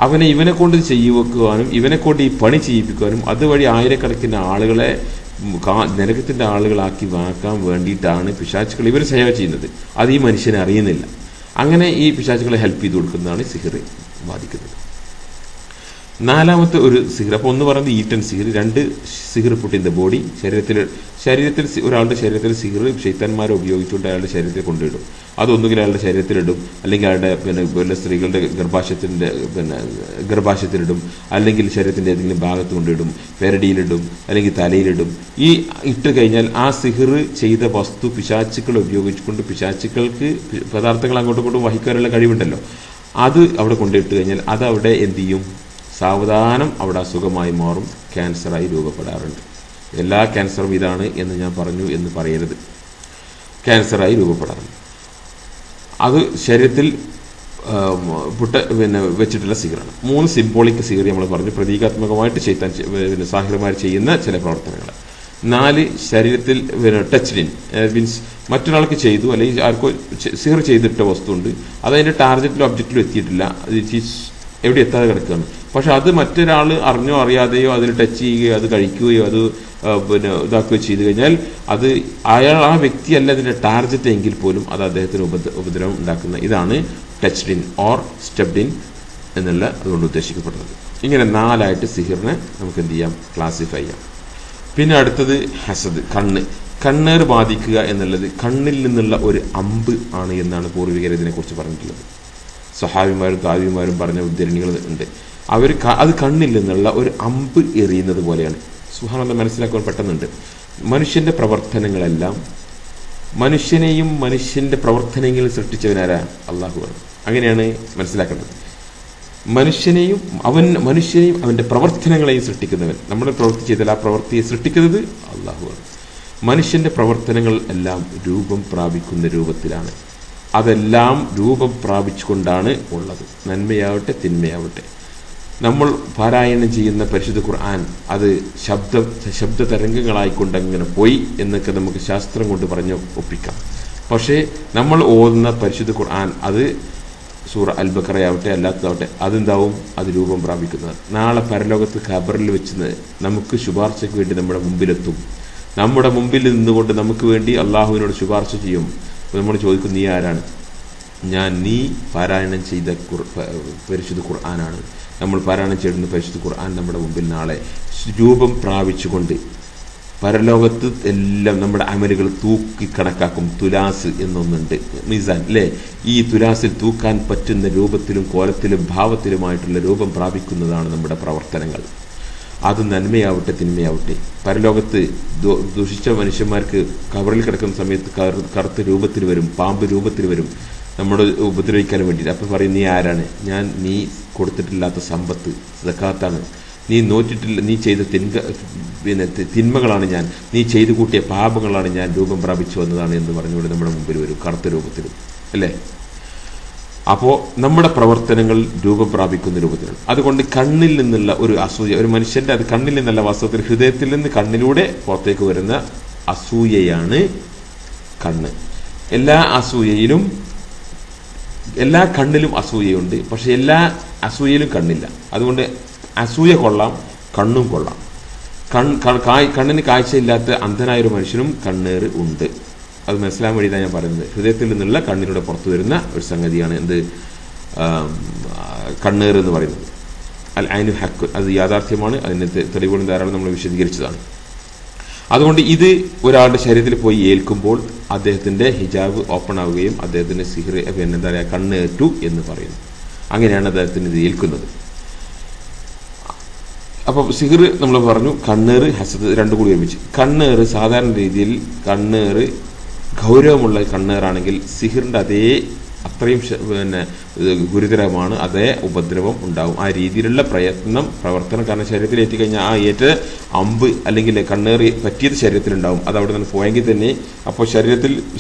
അവനെ ഇവനെ കൊണ്ട് ചെയ്യിവെക്കുവാനും ഇവനെ കൊണ്ട് ഈ പണി ചെയ്യിപ്പിക്കുവാനും അതുവഴി ആയിരക്കണക്കിന് ആളുകളെ നരകത്തിൻ്റെ ആളുകളാക്കി വാക്കാൻ വേണ്ടിയിട്ടാണ് പിശാചുക്കൾ ഇവർ സേവ ചെയ്യുന്നത്. അത് ഈ മനുഷ്യനെ അറിയുന്നില്ല. അങ്ങനെ ഈ പിശാചുക്കളെ ഹെൽപ്പ് ചെയ്ത് കൊടുക്കുന്നതാണ് സിഹിർ ബാധിക്കുന്നത്. നാലാമത്തെ ഒരു സിഹിർ, അപ്പോൾ ഒന്ന് പറയുന്നത് ഈറ്റൻ സിഹിർ, രണ്ട് സിഹിർ പുട്ട് ഇൻ ദ ബോഡി, ശരീരത്തിൽ ഒരാളുടെ ശരീരത്തിൽ സിഹിർ ശൈത്താന്മാരെ ഉപയോഗിച്ചുകൊണ്ട് അയാളുടെ ശരീരത്തിൽ കൊണ്ടിടും. അതൊന്നുകിൽ അയാളുടെ ശരീരത്തിലിടും, അല്ലെങ്കിൽ അയാളുടെ വല്ല സ്ത്രീകളുടെ ഗർഭാശയത്തിലിടും, അല്ലെങ്കിൽ ശരീരത്തിൻ്റെ ഏതെങ്കിലും ഭാഗത്ത് കൊണ്ടിടും, പെരടിയിലിടും, അല്ലെങ്കിൽ തലയിലിടും. ഈ ഇട്ട് കഴിഞ്ഞാൽ ആ സിഹിർ ചെയ്ത വസ്തു പിശാചുക്കൾ ഉപയോഗിച്ചുകൊണ്ട് പിശാചുക്കൾക്ക് പദാർത്ഥങ്ങൾ അങ്ങോട്ടും ഇങ്ങോട്ടും വഹിക്കാനുള്ള കഴിവുണ്ടല്ലോ, അത് അവിടെ കൊണ്ടിട്ട് കഴിഞ്ഞാൽ അത് അവിടെ എന്ത് ചെയ്യും, സാവധാനം അവിടെ അസുഖമായി മാറും, ക്യാൻസറായി രൂപപ്പെടാറുണ്ട്. എല്ലാ ക്യാൻസറും ഇതാണ് എന്ന് ഞാൻ പറഞ്ഞു എന്ന് പറയരുത്. ക്യാൻസറായി രൂപപ്പെടാറുണ്ട്. അത് ശരീരത്തിൽ വെച്ചിട്ടുള്ള സിഹിറാണ്. 3 സിംബോളിക് സിഹിർ നമ്മൾ പറഞ്ഞു, പ്രതീകാത്മകമായിട്ട് ചെയ്താൻ സാഹിറന്മാർ ചെയ്യുന്ന ചില പ്രവർത്തനങ്ങൾ. 4 ശരീരത്തിൽ ടച്ച്ഡിൻ മീൻസ് മറ്റൊരാൾക്ക് ചെയ്തു അല്ലെങ്കിൽ ആർക്കോ സിഹിർ ചെയ്തിട്ട വസ്തുണ്ട്, അതതിൻ്റെ ടാർഗറ്റിലും ഒബ്ജക്റ്റിലും എത്തിയിട്ടില്ല, എവിടെ എത്താതെ കിടക്കുകയാണ്. പക്ഷെ അത് മറ്റൊരാൾ അറിഞ്ഞോ അറിയാതെയോ അതിൽ ടച്ച് ചെയ്യുകയോ അത് കഴിക്കുകയോ അത് ഇതാക്കുകയോ ചെയ്തു കഴിഞ്ഞാൽ അത് ആ വ്യക്തിയല്ല അതിൻ്റെ ടാർഗറ്റ് എങ്കിൽ പോലും അത് അദ്ദേഹത്തിന് ഉപദ്രവം ഉണ്ടാക്കുന്ന ഇതാണ് touched in or stepped in എന്നുള്ള അതുകൊണ്ട് ഉദ്ദേശിക്കപ്പെടുന്നത്. ഇങ്ങനെ 4 സിഹിറിനെ നമുക്ക് എന്ത് ചെയ്യാം, ക്ലാസിഫൈ ചെയ്യാം. പിന്നെ അടുത്തത് ഹസദ്, കണ്ണേർ ബാധിക്കുക എന്നുള്ളത് കണ്ണിൽ നിന്നുള്ള ഒരു അമ്പ് ആണ് എന്നാണ് പൂർവികർ ഇതിനെക്കുറിച്ച് പറഞ്ഞിട്ടുള്ളത്. സഹാബിമാരും താബിമാരും പറഞ്ഞ ഉദ്ധരണികൾ ഉണ്ട്. അത് കണ്ണിൽ നിന്നുള്ള ഒരു അമ്പ് എറിയുന്നത് പോലെയാണ്. സുബ്ഹാനല്ലാഹ്, മനസ്സിലാക്കാൻ പെട്ടെന്നുണ്ട്. മനുഷ്യന്റെ പ്രവർത്തനങ്ങളെല്ലാം മനുഷ്യനെയും മനുഷ്യന്റെ പ്രവർത്തനങ്ങൾ സൃഷ്ടിച്ചവനാരാ? അള്ളാഹുവാണ്. അങ്ങനെയാണ് മനസ്സിലാക്കേണ്ടത്. മനുഷ്യനെയും അവന്റെ പ്രവർത്തനങ്ങളെയും സൃഷ്ടിക്കുന്നവൻ. നമ്മുടെ പ്രവൃത്തി ചെയ്താൽ ആ പ്രവൃത്തിയെ സൃഷ്ടിക്കുന്നത് അള്ളാഹുവാണ്. മനുഷ്യന്റെ പ്രവർത്തനങ്ങൾ എല്ലാം രൂപം പ്രാപിക്കുന്ന രൂപത്തിലാണ്. അതെല്ലാം രൂപം പ്രാപിച്ചുകൊണ്ടാണ് ഉള്ളത്, നന്മയാവട്ടെ തിന്മയാവട്ടെ. നമ്മൾ പാരായണം ചെയ്യുന്ന പരിശുദ്ധ ഖുർആൻ അത് ശബ്ദ തരംഗങ്ങളായിക്കൊണ്ട് അങ്ങനെ പോയി എന്നൊക്കെ നമുക്ക് ശാസ്ത്രം കൊണ്ട് പറഞ്ഞ് ഒപ്പിക്കാം. പക്ഷേ നമ്മൾ ഓതുന്ന പരിശുദ്ധ ഖുർആൻ അത് സൂറ അൽ ബഖറയാവട്ടെ അല്ലാത്തതാവട്ടെ അതെന്താവും, അത് രൂപം പ്രാപിക്കുന്നത്. നാളെ പരലോകത്ത് ഖബറിൽ വെച്ച് നമുക്ക് ശുപാർശയ്ക്ക് വേണ്ടി നമ്മുടെ മുമ്പിലെത്തും. നമ്മുടെ മുമ്പിൽ നിന്നുകൊണ്ട് നമുക്ക് വേണ്ടി അള്ളാഹുവിനോട് ശുപാർശ ചെയ്യും. നമ്മൾ ചോദിക്കും, നീ ആരാണ്? നീ പാരായണം ചെയ്ത പരിശുദ്ധ ഖുർആനാണ്. നമ്മൾ പാരായണം ചെയ്യുന്ന പരിശുദ്ധ ഖുർആൻ നമ്മുടെ മുമ്പിൽ നാളെ രൂപം പ്രാപിച്ചുകൊണ്ട് പരലോകത്ത് എല്ലാം നമ്മുടെ അമലുകൾ തൂക്കി കണക്കാക്കും. തുലാസ് എന്നൊന്നുണ്ട്, മീസാൻ അല്ലേ? ഈ തുലാസിൽ തൂക്കാൻ പറ്റുന്ന രൂപത്തിലും കോലത്തിലും ഭാവത്തിലുമായിട്ടുള്ള രൂപം പ്രാപിക്കുന്നതാണ് നമ്മുടെ പ്രവർത്തനങ്ങൾ. അത് നന്മയാവട്ടെ തിന്മയാവട്ടെ. പരലോകത്ത് ദുഷിച്ച മനുഷ്യന്മാർക്ക് കവറിൽ കിടക്കുന്ന സമയത്ത് കറുത്ത രൂപത്തിൽ വരും, പാമ്പ് രൂപത്തിൽ വരും നമ്മുടെ ഉപദ്രവിക്കാൻ വേണ്ടിയിട്ട്. അപ്പം പറയും, നീ ആരാണ്? നീ കൊടുത്തിട്ടില്ലാത്ത സമ്പത്ത് സക്കാത്താണ്, നീ നോറ്റിട്ടില്ല, നീ ചെയ്ത തിന്മകളാണ് ഞാൻ, നീ ചെയ്തു കൂട്ടിയ പാപങ്ങളാണ് ഞാൻ രൂപം പ്രാപിച്ചു വന്നതാണ് എന്ന് പറഞ്ഞുകൊണ്ട് നമ്മുടെ മുമ്പിൽ വരും കറുത്ത രൂപത്തിലും, അല്ലേ? അപ്പോൾ നമ്മുടെ പ്രവർത്തനങ്ങൾ രൂപം പ്രാപിക്കുന്ന രൂപത്തിലാണ്. അതുകൊണ്ട് കണ്ണിൽ നിന്നുള്ള ഒരു അസൂയ, ഒരു മനുഷ്യന്റെ അത് കണ്ണിൽ നിന്നല്ല, വാസ്തവത്തിൽ ഹൃദയത്തിൽ നിന്ന് കണ്ണിലൂടെ പുറത്തേക്ക് വരുന്ന അസൂയയാണ് കണ്ണ്. എല്ലാ കണ്ണിലും അസൂയയുണ്ട്, പക്ഷെ എല്ലാ അസൂയയിലും കണ്ണില്ല. അതുകൊണ്ട് അസൂയ കൊള്ളാം, കണ്ണും കൊള്ളാം. കണ്ണിന് കാഴ്ചയില്ലാത്ത അന്ധനായൊരു മനുഷ്യനും കണ്ണേറ് ഉണ്ട്. അത് മനസ്സിലാൻ വേണ്ടിയിട്ടാണ് ഞാൻ പറയുന്നത്. ഹൃദയത്തിൽ നിന്നുള്ള കണ്ണിലൂടെ പുറത്തു വരുന്ന ഒരു സംഗതിയാണ് കണ്ണേറ് എന്ന് പറയുന്നത്. അൽ ഐനു ഹക്ക്, അത് യാഥാർത്ഥ്യമാണ്. അതിന് തെളിവുകളും ധാരാളം നമ്മൾ വിശദീകരിച്ചതാണ്. അതുകൊണ്ട് ഇത് ഒരാളുടെ ശരീരത്തിൽ പോയി ഏൽക്കുമ്പോൾ അദ്ദേഹത്തിന്റെ ഹിജാബ് ഓപ്പൺ ആവുകയും അദ്ദേഹത്തിന് സിഹിർ എന്താ പറയുക കണ്ണേറ്റു എന്ന് പറയുന്നു. അങ്ങനെയാണ് അദ്ദേഹത്തിന് ഇത് ഏൽക്കുന്നത്. അപ്പം സിഹിർ നമ്മൾ പറഞ്ഞു, കണ്ണേറ് ഹസദ് രണ്ടും കൂടി ഒരുമിച്ച്. കണ്ണേറ് സാധാരണ രീതിയിൽ കണ്ണേറ് ഗൗരവമുള്ള കണ്ണേറാണെങ്കിൽ സിഹിറിന്റെ അത്രയും ഗുരുതരമാണ്, അതേ ഉപദ്രവം ഉണ്ടാവും. ആ രീതിയിലുള്ള പ്രവർത്തനം കാരണം ശരീരത്തിൽ എത്തിക്കഴിഞ്ഞാൽ ആ ഏറ്റ അമ്പ് അല്ലെങ്കിൽ കണ്ണേറി പറ്റിയത് ശരീരത്തിലുണ്ടാവും. അത് അവിടെ നിന്ന് പോയെങ്കിൽ തന്നെ അപ്പോൾ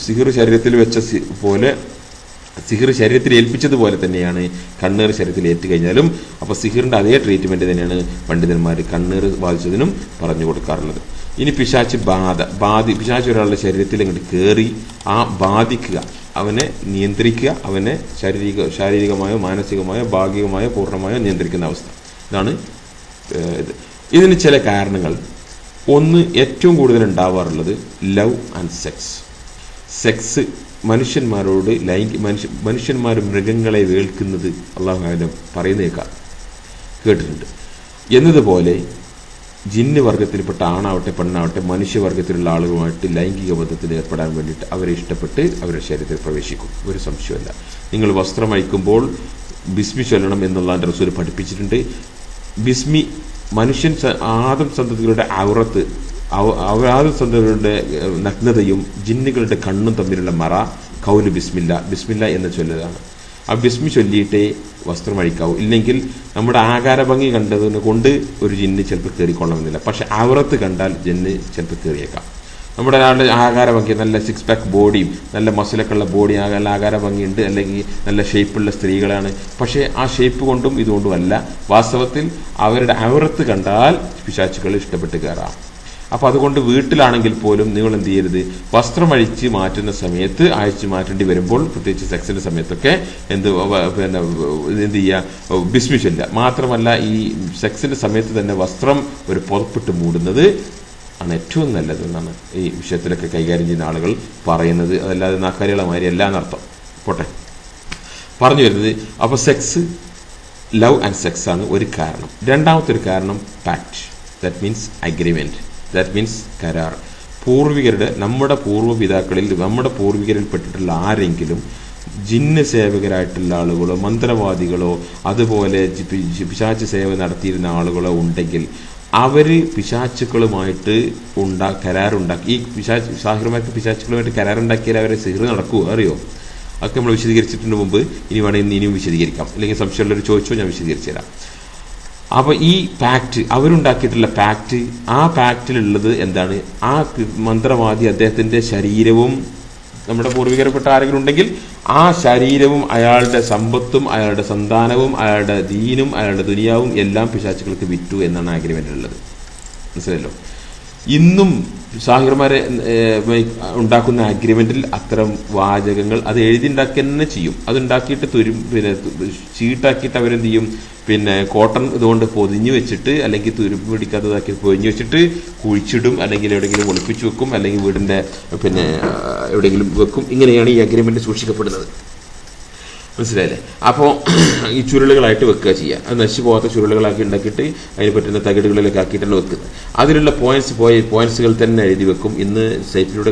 സിഹിർ ശരീരത്തിൽ വെച്ച പോലെ സിഹിർ ശരീരത്തിൽ ഏൽപ്പിച്ചതുപോലെ തന്നെയാണ് കണ്ണീർ ശരീരത്തിൽ ഏറ്റുകഴിഞ്ഞാലും. അപ്പോൾ സിഹിറിൻ്റെ അതേ ട്രീറ്റ്മെൻറ്റ് തന്നെയാണ് പണ്ഡിതന്മാർ കണ്ണീർ ബാധിച്ചതിനും പറഞ്ഞു കൊടുക്കാറുള്ളത്. ഇനി പിശാച്ച് പിശാച്ച് ഒരാളുടെ ശരീരത്തിൽ അങ്ങോട്ട് കയറി ആ ബാധിക്കുക, അവനെ നിയന്ത്രിക്കുക, അവനെ ശാരീരികമായോ മാനസികമായോ ഭാഗികമായോ പൂർണ്ണമായോ നിയന്ത്രിക്കുന്ന അവസ്ഥ. ഇതാണ് ഇത്. ഇതിന് ചില കാരണങ്ങൾ. ഒന്ന്, ഏറ്റവും കൂടുതൽ ഉണ്ടാവാറുള്ളത് ലവ് ആൻഡ് സെക്സ്. മനുഷ്യന്മാരോട് മനുഷ്യന്മാർ മൃഗങ്ങളെ വേൾക്കുന്നത് അള്ളാഹു പറയുന്നേക്കാം, കേട്ടിട്ടുണ്ട്. എന്നതുപോലെ ജിന്ന് വർഗത്തിൽപ്പെട്ട ആണാവട്ടെ പെണ്ണാവട്ടെ മനുഷ്യവർഗത്തിലുള്ള ആളുകളുമായിട്ട് ലൈംഗിക ബന്ധത്തിൽ ഏർപ്പെടാൻ വേണ്ടിയിട്ട് അവരെ ഇഷ്ടപ്പെട്ട് അവരുടെ ശരീരത്തിൽ പ്രവേശിക്കും. ഒരു സംശയമല്ല. നിങ്ങൾ വസ്ത്രം അഴിക്കുമ്പോൾ ബിസ്മി ചൊല്ലണം എന്നുള്ളതിൻ്റെ റസൂൽ പഠിപ്പിച്ചിട്ടുണ്ട്. ബിസ്മി ആദം സന്തതികളുടെ ഔറത്ത്, ആദം സന്തതികളുടെ നഗ്നതയും ജിന്നുകളുടെ കണ്ണും തമ്മിലുള്ള മറ കൗല് ബിസ്മില്ല എന്ന് ചൊല്ലലാണ്. ആ ബിസ്മി ചൊല്ലിയിട്ടേ വസ്ത്രം അഴിക്കാവൂ. ഇല്ലെങ്കിൽ നമ്മുടെ ആകാരഭംഗി കണ്ടതിന് കൊണ്ട് ഒരു ജിന്ന് ചിലപ്പോൾ കയറിക്കൊള്ളണമെന്നില്ല. പക്ഷെ ഔറത്ത് കണ്ടാൽ ജിന്ന് ചിലപ്പോൾ കയറിയേക്കാം. നമ്മുടെ ആളുടെ ആകാരഭംഗി, നല്ല 6 പാക്ക് ബോഡിയും നല്ല മസിലൊക്കെ ഉള്ള ബോഡി, നല്ല ആകാരഭംഗിയുണ്ട്, അല്ലെങ്കിൽ നല്ല ഷേപ്പുള്ള സ്ത്രീകളാണ്. പക്ഷേ ആ ഷേപ്പ് കൊണ്ടും ഇതുകൊണ്ടും അല്ല, വാസ്തവത്തിൽ അവരുടെ ഔറത്ത് കണ്ടാൽ പിശാചുകൾ ഇഷ്ടപ്പെട്ട് കയറാം. അപ്പോൾ അതുകൊണ്ട് വീട്ടിലാണെങ്കിൽ പോലും നിങ്ങൾ എന്ത് ചെയ്യരുത്, വസ്ത്രം അഴിച്ച് മാറ്റുന്ന സമയത്ത് അഴിച്ച് മാറ്റേണ്ടി വരുമ്പോൾ, പ്രത്യേകിച്ച് സെക്സിൻ്റെ സമയത്തൊക്കെ എന്ത് ചെയ്യുക, ബിസ്മി ചൊല്ലുക. മാത്രമല്ല ഈ സെക്സിൻ്റെ സമയത്ത് തന്നെ വസ്ത്രം ഒരു പുറപ്പിട്ട് മൂടുന്നത് ആണ് ഏറ്റവും നല്ലതെന്നാണ് ഈ വിഷയത്തിലൊക്കെ കൈകാര്യം ചെയ്യുന്ന ആളുകൾ പറയുന്നത്. അതല്ലാതെ നാക്കാരികളെ മാതിരി അല്ല എന്നർത്ഥം. പോട്ടെ, പറഞ്ഞു വരുന്നത്. അപ്പോൾ ലവ് ആൻഡ് സെക്സ് ആണ് ഒരു കാരണം. രണ്ടാമത്തെ ഒരു കാരണം pact, that means agreement, that means കരാർ. നമ്മുടെ പൂർവ്വപിതാക്കളിൽ പെട്ടിട്ടുള്ള ആരെങ്കിലും ജിന്ന് സേവകരായിട്ടുള്ള ആളുകളോ മന്ത്രവാദികളോ അതുപോലെ പിശാച് സേവ നടത്തിയിരുന്ന ആളുകളോ ഉണ്ടെങ്കിൽ അവർ പിശാചുക്കളുമായിട്ട് കരാറുണ്ടാക്കി, ഈ സാഹിറുമാർക്ക് പിശാചുക്കളുമായിട്ട് കരാറുണ്ടാക്കിയാൽ അവരെ സിഹിർ നടക്കുമോ അറിയോ? അതൊക്കെ നമ്മൾ വിശദീകരിച്ചിട്ടുണ്ട് മുമ്പ്. ഇനി വേണമെങ്കിൽ ഇനിയും വിശദീകരിക്കാം, അല്ലെങ്കിൽ സംശയമുള്ളവർ ചോദിച്ചോ, ഞാൻ വിശദീകരിച്ചു തരാം. അപ്പോൾ ഈ പാക്റ്റ്, അവരുണ്ടാക്കിയിട്ടുള്ള പാക്റ്റ്, ആ പാക്റ്റിലുള്ളത് എന്താണ്? ആ മന്ത്രവാദി അദ്ദേഹത്തിൻ്റെ ശരീരവും, നമ്മുടെ പൂർവികരപ്പെട്ട ആരെങ്കിലും ഉണ്ടെങ്കിൽ ആ ശരീരവും അയാളുടെ സമ്പത്തും അയാളുടെ സന്താനവും അയാളുടെ ദീനും അയാളുടെ ദുനിയാവും എല്ലാം പിശാചുക്കൾക്ക് വിറ്റു എന്നാണ് അഗ്രിമെൻ്റിലുള്ളത്. മനസ്സിലല്ലോ? ഇന്നും സാഹിർമാരെ ഉണ്ടാക്കുന്ന അഗ്രിമെൻറ്റിൽ അത്തരം വാചകങ്ങൾ അത് എഴുതിണ്ടാക്കി തന്നെ ചെയ്യും. അതുണ്ടാക്കിയിട്ട് ചീട്ടാക്കിയിട്ട് അവരെന്ത് ചെയ്യും, കോട്ടൺ ഇതുകൊണ്ട് പൊതിഞ്ഞു വെച്ചിട്ട്, അല്ലെങ്കിൽ തുരുമ്പ് പിടിക്കാത്തതാക്കി പൊതിഞ്ഞു വെച്ചിട്ട് കുഴിച്ചിടും, അല്ലെങ്കിൽ എവിടെയെങ്കിലും ഒളിപ്പിച്ചു വെക്കും, അല്ലെങ്കിൽ വീടിൻ്റെ എവിടെയെങ്കിലും വെക്കും. ഇങ്ങനെയാണ് ഈ അഗ്രിമെൻറ്റ് സൂക്ഷിക്കപ്പെടുന്നത്. മനസ്സിലായില്ലേ? അപ്പോൾ ഈ ചുരുളുകളായിട്ട് വെക്കുക ചെയ്യുക. അത് നശിച്ചു പോകാത്ത ചുരുളുകളാക്കി ഉണ്ടാക്കിയിട്ട് അതിന് പറ്റുന്ന തകിടുകളിലൊക്കെ ആക്കിയിട്ടാണ് വെക്കുന്നത്. അതിലുള്ള പോയിന്റ്സുകൾ തന്നെ എഴുതി വെക്കും. ഇന്ന് സൈറ്റിലൂടെ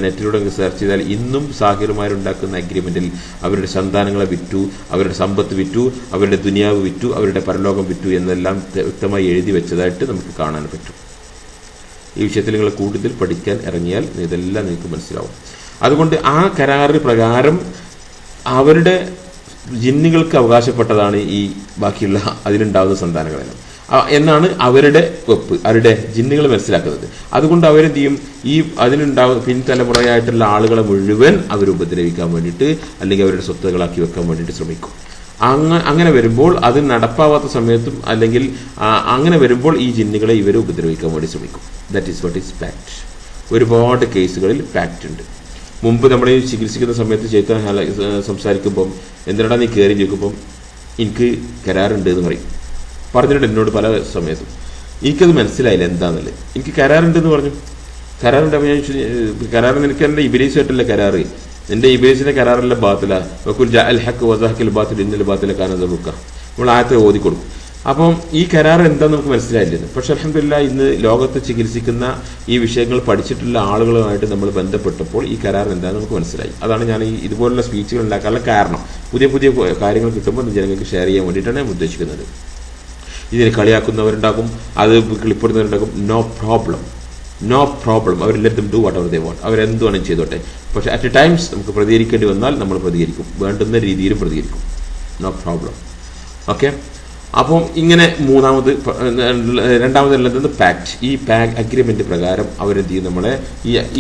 നെറ്റിലൂടെ സെർച്ച് ചെയ്താൽ ഇന്നും സാഹിറുമാരുണ്ടാക്കുന്ന അഗ്രിമെൻറ്റിൽ അവരുടെ സന്താനങ്ങളെ വിറ്റു, അവരുടെ സമ്പത്ത് വിറ്റു, അവരുടെ ദുനിയാവ് വിറ്റു, അവരുടെ പരലോകം വിറ്റു എന്നെല്ലാം വ്യക്തമായി എഴുതി വെച്ചതായിട്ട് നമുക്ക് കാണാൻ പറ്റും. ഈ വിഷയത്തിൽ നിങ്ങൾ കൂടുതൽ പഠിക്കാൻ ഇറങ്ങിയാൽ ഇതെല്ലാം നിങ്ങൾക്ക് മനസ്സിലാവും. അതുകൊണ്ട് ആ കരാറ് പ്രകാരം അവരുടെ ജിന്നുകൾക്ക് അവകാശപ്പെട്ടതാണ് ഈ ബാക്കിയുള്ള അതിലുണ്ടാകുന്ന സന്താനങ്ങളെല്ലാം എന്നാണ് അവരുടെ വെപ്പ്, അവരുടെ ജിന്നുകൾ മനസ്സിലാക്കുന്നത്. അതുകൊണ്ട് അവരെന്ത് ചെയ്യും, ഈ പിൻതലമുറയായിട്ടുള്ള ആളുകളെ മുഴുവൻ അവർ ഉപദ്രവിക്കാൻ വേണ്ടിയിട്ട്, അല്ലെങ്കിൽ അവരുടെ സ്വത്തുകളാക്കി വെക്കാൻ വേണ്ടിയിട്ട് ശ്രമിക്കും. അങ്ങനെ വരുമ്പോൾ അത് നടപ്പാവാത്ത സമയത്തും, അല്ലെങ്കിൽ അങ്ങനെ വരുമ്പോൾ ഈ ജിന്നുകളെ ഇവർ ഉപദ്രവിക്കാൻ വേണ്ടി ശ്രമിക്കും. That is what is pact. ഒരുപാട് കേസുകളിൽ പാക്ട് ഉണ്ട്. മുമ്പ് നമ്മൾ ഈ ചികിത്സിക്കുന്ന സമയത്ത് ചൈത്താൻ സംസാരിക്കുമ്പം എന്തിനാ നീ കയറി ചോദിക്കുമ്പം എനിക്ക് കരാറുണ്ട് എന്ന് പറഞ്ഞിട്ടുണ്ട് എന്നോട് പല സമയത്തും. എനിക്കത് മനസ്സിലായില്ല എന്താണെന്നുള്ളത്. എനിക്ക് കരാറുണ്ടെന്ന് പറഞ്ഞു. കരാറുണ്ട്. അപ്പോൾ ഞാൻ കരാറ് നിനക്ക് എൻ്റെ ഇബിലീസുമായിട്ടല്ല കരാറ്, എൻ്റെ ഇബിലീസിൻ്റെ കരാറല്ല ബാത്തില വക്കുൽ അൽ ഹക്ക് വസാഖിൽ ബാത്തിൽ ഇന്നൽ ബാത്തില കാനത ബുക്ക, നമ്മൾ ആയത്തെ ഓതി കൊടുക്കും. അപ്പം ഈ കരാർ എന്താണെന്ന് നമുക്ക് മനസ്സിലായില്ലെന്ന്. പക്ഷെ അൽഹംദുലില്ലാഹ് ഇന്ന് ലോകത്ത് ചികിത്സിക്കുന്ന ഈ വിഷയങ്ങൾ പഠിച്ചിട്ടുള്ള ആളുകളുമായിട്ട് നമ്മൾ ബന്ധപ്പെട്ടപ്പോൾ ഈ കരാർ എന്താണെന്ന് നമുക്ക് മനസ്സിലായി. അതാണ് ഞാൻ ഈ ഇതുപോലുള്ള സ്പീച്ചുകൾ ഉണ്ടാക്കാനുള്ള കാരണം. പുതിയ കാര്യങ്ങൾ കിട്ടുമ്പോൾ ജനങ്ങൾക്ക് ഷെയർ ചെയ്യാൻ വേണ്ടിയിട്ടാണ് ഞാൻ ഉദ്ദേശിക്കുന്നത്. ഇതിനെ കളിയാക്കുന്നവരുണ്ടാകും, അത് കിളിപ്പെടുന്നവരുണ്ടാകും. No problem. അവർ let them do whatever they want. അവരെന്ത് വേണം ചെയ്തോട്ടെ. പക്ഷെ അറ്റ് ടൈംസ് നമുക്ക് പ്രതികരിക്കേണ്ടി വന്നാൽ നമ്മൾ പ്രതികരിക്കും, വേണ്ടുന്ന രീതിയിലും പ്രതികരിക്കും. No problem. ഓക്കെ. അപ്പം ഇങ്ങനെ രണ്ടാമതുള്ളത് പാക്ട്. ഈ അഗ്രിമെന്റ് പ്രകാരം അവരെന്ത് ചെയ്യും, നമ്മളെ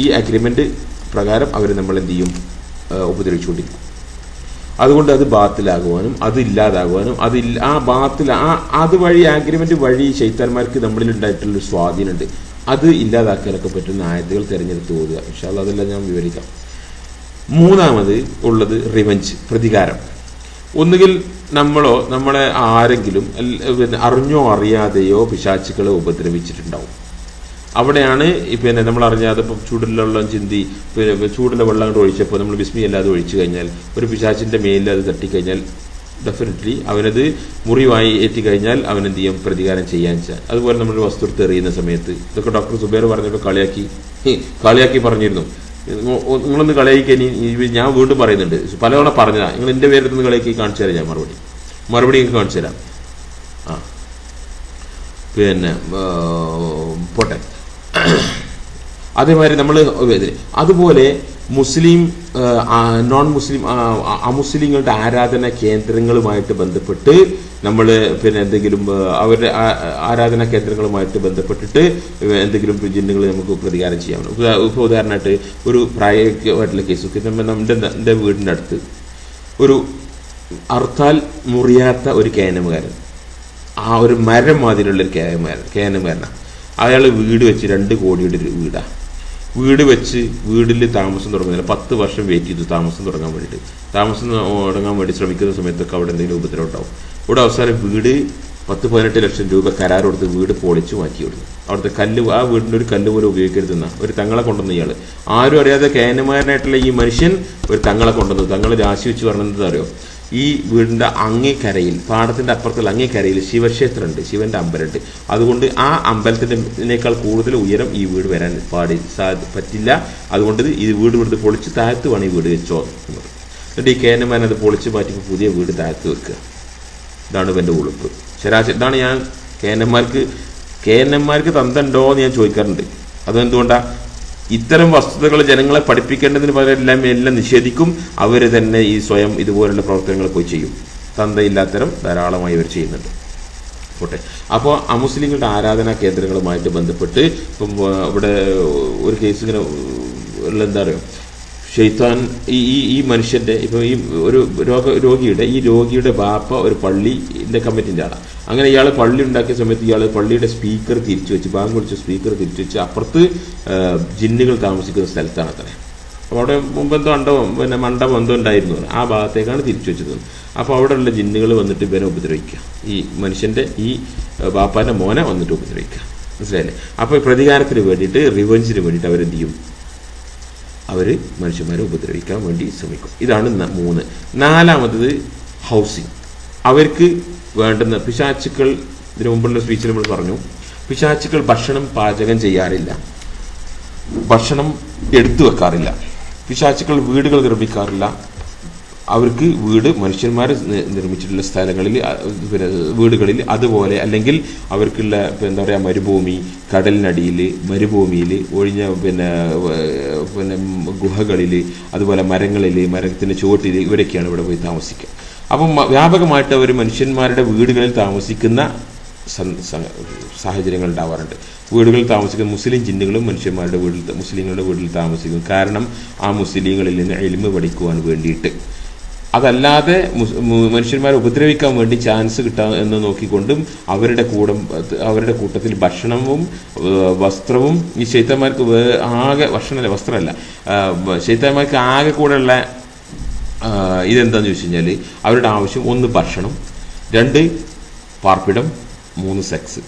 ഈ അഗ്രിമെന്റ് പ്രകാരം അവർ നമ്മളെന്ത് ചെയ്യും, ഉപദ്രവിച്ചുകൊണ്ടിരിക്കും. അതുകൊണ്ട് അത് ബാത്തിലാകുവാനും അത് ഇല്ലാതാകുവാനും അതുവഴി ആഗ്രിമെന്റ് വഴി ശൈത്താന്മാർക്ക് നമ്മളിൽ ഉണ്ടായിട്ടുള്ളൊരു സ്വാധീനമുണ്ട്. അത് ഇല്ലാതാക്കാനൊക്കെ പറ്റുന്ന ആയത്തുകൾ തിരഞ്ഞെടുത്ത് ഓതുക. ഇൻഷാ അല്ലാഹ് അതെല്ലാം ഞാൻ വിവരിക്കാം. മൂന്നാമത് ഉള്ളത് റിവഞ്ച്, പ്രതികാരം. ഒന്നുകിൽ നമ്മളെ ആരെങ്കിലും അറിഞ്ഞോ അറിയാതെയോ പിശാചുക്കളെ ഉപദ്രവിച്ചിട്ടുണ്ടാവും. അവിടെയാണ് നമ്മൾ അറിഞ്ഞാതെ ഇപ്പം ചൂടുള്ള വെള്ളം ചിന്തി ചൂടുള്ള വെള്ളം അങ്ങോട്ട് ഒഴിച്ചപ്പോൾ നമ്മൾ ബിസ്മി അല്ലാതെ ഒഴിച്ചു കഴിഞ്ഞാൽ ഒരു പിശാചിന്റെ മേലിൽ അത് തട്ടിക്കഴിഞ്ഞാൽ ഡെഫിനറ്റ്ലി അവനത് മുറിവായി ഏറ്റിക്കഴിഞ്ഞാൽ അവനെന്ത് ചെയ്യും, പ്രതികാരം ചെയ്യാൻ വെച്ചാൽ. അതുപോലെ നമ്മൾ വസ്തു എറിയുന്ന സമയത്ത് ഇതൊക്കെ ഡോക്ടർ സുബൈർ പറഞ്ഞപ്പോൾ കളിയാക്കി പറഞ്ഞിരുന്നു. നിങ്ങളൊന്ന് കളിയാക്കി, ഞാൻ വീണ്ടും പറയുന്നുണ്ട്, പലതവണ പറഞ്ഞതാ, നിങ്ങൾ എൻ്റെ പേരിൽ നിന്ന് കളിയാക്കി കാണിച്ചു തരാം. ഞാൻ മറുപടി കാണിച്ചു തരാം. പോട്ടെ. അതേമാതിരി നമ്മൾ അതുപോലെ മുസ്ലിം നോൺ മുസ്ലിം അമുസ്ലിങ്ങളുടെ ആരാധന കേന്ദ്രങ്ങളുമായിട്ട് ബന്ധപ്പെട്ട് നമ്മൾ എന്തെങ്കിലും അവരുടെ ആരാധനാ കേന്ദ്രങ്ങളുമായിട്ട് ബന്ധപ്പെട്ടിട്ട് എന്തെങ്കിലും ജിന്നുകൾ നമുക്ക് പ്രതികാരം ചെയ്യാം. ഇപ്പോൾ ഉദാഹരണമായിട്ട് ഒരു പ്രായോഗികമായിട്ടുള്ള കേസ്, എൻ്റെ വീടിൻ്റെ അടുത്ത് ഒരു അർത്താൽ മുറിയാത്ത ഒരു കേനമുകാരൻ, ആ ഒരു മരം മാതിരിയുള്ളൊരു കേനമുകാരനാണ്. അയാൾ വീട് വെച്ച് 2 കോടിയുടെ ഒരു വീടാണ്. വീട് വെച്ച് വീട്ടിൽ താമസം തുടങ്ങുന്നില്ല. 10 വർഷം വെയിറ്റ് ചെയ്തു താമസം തുടങ്ങാൻ വേണ്ടി ശ്രമിക്കുന്ന സമയത്തൊക്കെ അവിടെ എന്തെങ്കിലും ഉപദ്രവം ഉണ്ടാവും. ഇവിടെ അവസാനം വീട് 10-18 ലക്ഷം രൂപ കരാർ കൊടുത്ത് വീട് പൊളിച്ചു മാറ്റി കൊടുത്തു. അവിടുത്തെ ആ വീടിൻ്റെ ഒരു കല്ല് പോലും ഉപയോഗിക്കരുതെന്ന ഒരു തങ്ങളെ കൊണ്ടുവന്ന ഇയാൾ, ആരും അറിയാതെ കേനമാരനായിട്ടുള്ള ഈ മനുഷ്യൻ ഒരു തങ്ങളെ കൊണ്ടുവന്നു. തങ്ങൾ രാശി വെച്ച് പറഞ്ഞത് അറിയോ, ഈ വീടിൻ്റെ അങ്ങേക്കരയിൽ, പാടത്തിൻ്റെ അപ്പുറത്തുള്ള അങ്ങേക്കരയിൽ ശിവക്ഷേത്രമുണ്ട്, ശിവന്റെ അമ്പലമുണ്ട്. അതുകൊണ്ട് ആ അമ്പലത്തിനേക്കാൾ കൂടുതൽ ഉയരം ഈ വീട് വരാൻ പറ്റില്ല. അതുകൊണ്ട് ഈ വീട് ഇവിടുന്ന് പൊളിച്ച് താഴത്ത് വേണം ഈ വീട് വെച്ചോ. എന്നിട്ട് ഈ കേനമാൻ അത് പൊളിച്ച് മാറ്റിപ്പോൾ പുതിയ വീട് താഴത്ത് വെക്കുക. ഇതാണ് ഇവൻ്റെ ഉളുപ്പ്. ശരാശരി ഇതാണ് ഞാൻ കേനന്മാർക്ക് തന്തണ്ടോ എന്ന് ഞാൻ ചോദിക്കാറുണ്ട്. അതെന്തുകൊണ്ടാണ്? ഇത്തരം വസ്തുതകൾ ജനങ്ങളെ പഠിപ്പിക്കേണ്ടതിന് പകരം എല്ലാം നിഷേധിക്കും. അവർ തന്നെ ഈ സ്വയം ഇതുപോലുള്ള പ്രവർത്തനങ്ങൾ പോയി ചെയ്യും. തന്തയില്ലാത്തരം ധാരാളമായി ഇവർ ചെയ്യുന്നുണ്ട്. പോട്ടെ. അപ്പോൾ അമുസ്ലിങ്ങളുടെ ആരാധനാ കേന്ദ്രങ്ങളുമായിട്ട് ബന്ധപ്പെട്ട് ഇപ്പം ഇവിടെ ഒരു കേസ് ഇങ്ങനെ എന്താ പറയുക, ഷെയ്ത്താൻ ഈ മനുഷ്യന്റെ ഇപ്പം ഈ ഒരു രോഗിയുടെ ബാപ്പ ഒരു പള്ളിന്റെ കമ്മിറ്റിന്റെ ആളാണ്. അങ്ങനെ ഇയാൾ പള്ളി ഉണ്ടാക്കിയ സമയത്ത് ഇയാൾ പള്ളിയുടെ സ്പീക്കർ തിരിച്ചു വെച്ച്, ബാങ്ക് വിളിച്ച സ്പീക്കർ തിരിച്ചു വെച്ച് അപ്പുറത്ത് ജിന്നുകൾ താമസിക്കുന്ന സ്ഥലത്താണ് അത്ര. അപ്പോൾ അവിടെ മുമ്പെന്തോ മണ്ഡപം എന്തോ ഉണ്ടായിരുന്നു, ആ ഭാഗത്തേക്കാണ് തിരിച്ചു വെച്ചത്. അപ്പോൾ അവിടെയുള്ള ജിന്നുകൾ വന്നിട്ട് ഇവനെ ഉപദ്രവിക്കുക, ഈ മനുഷ്യന്റെ ഈ ബാപ്പാന്റെ മോനെ വന്നിട്ട് ഉപദ്രവിക്കുക. മനസ്സിലായില്ലേ? അപ്പോൾ പ്രതികാരത്തിന് വേണ്ടിയിട്ട്, റിവെഞ്ചിന് വേണ്ടിയിട്ട് അവരെന്ത് ചെയ്യും, അവർ മനുഷ്യന്മാരെ ഉപദ്രവിക്കാൻ വേണ്ടി ശ്രമിക്കും. ഇതാണ് 3. 4-മത് ഹൗസിങ്. അവർക്ക് വേണ്ടുന്ന പിശാചുക്കൾ, ഇതിനു മുമ്പുള്ള സ്പീച്ചിൽ നമ്മൾ പറഞ്ഞു, പിശാചുക്കൾ ഭക്ഷണം പാചകം ചെയ്യാറില്ല, ഭക്ഷണം എടുത്തു വെക്കാറില്ല, പിശാചുക്കൾ വീടുകൾ നിർമ്മിക്കാറില്ല. അവർക്ക് വീട് മനുഷ്യന്മാർ നിർമ്മിച്ചിട്ടുള്ള സ്ഥലങ്ങളിൽ, വീടുകളിൽ, അതുപോലെ അല്ലെങ്കിൽ അവർക്കുള്ള എന്താ പറയുക മരുഭൂമി, കടലിനടിയിൽ, മരുഭൂമിയിൽ, ഒഴിഞ്ഞ ഗുഹകളിൽ, അതുപോലെ മരങ്ങളിൽ, മരത്തിന് ചുവട്ടിൽ, ഇവരൊക്കെയാണ് ഇവിടെ പോയി താമസിക്കുക. അപ്പം വ്യാപകമായിട്ട് അവർ മനുഷ്യന്മാരുടെ വീടുകളിൽ താമസിക്കുന്ന സാഹചര്യങ്ങൾ ഉണ്ടാവാറുണ്ട്. വീടുകളിൽ താമസിക്കുന്ന മുസ്ലിം ജിന്നുകളും മുസ്ലിങ്ങളുടെ വീട്ടിൽ താമസിക്കും. കാരണം ആ മുസ്ലിങ്ങളിൽ നിന്ന് ഇൽമ് പഠിക്കുവാൻ വേണ്ടിയിട്ട്. അതല്ലാതെ മനുഷ്യന്മാരെ ഉപദ്രവിക്കാൻ വേണ്ടി ചാൻസ് കിട്ടാം എന്ന് നോക്കിക്കൊണ്ടും അവരുടെ കൂട്ടത്തിൽ ഭക്ഷണവും വസ്ത്രവും ഈ ശൈത്താന്മാർക്ക് ആകെ വസ്ത്രമല്ല, ശൈത്താന്മാർക്ക് ആകെ കൂടെയുള്ള ഇതെന്താന്ന് ചോദിച്ചു കഴിഞ്ഞാൽ അവരുടെ ആവശ്യം 1 ഭക്ഷണം, 2 പാർപ്പിടം, 3 സെക്സ്.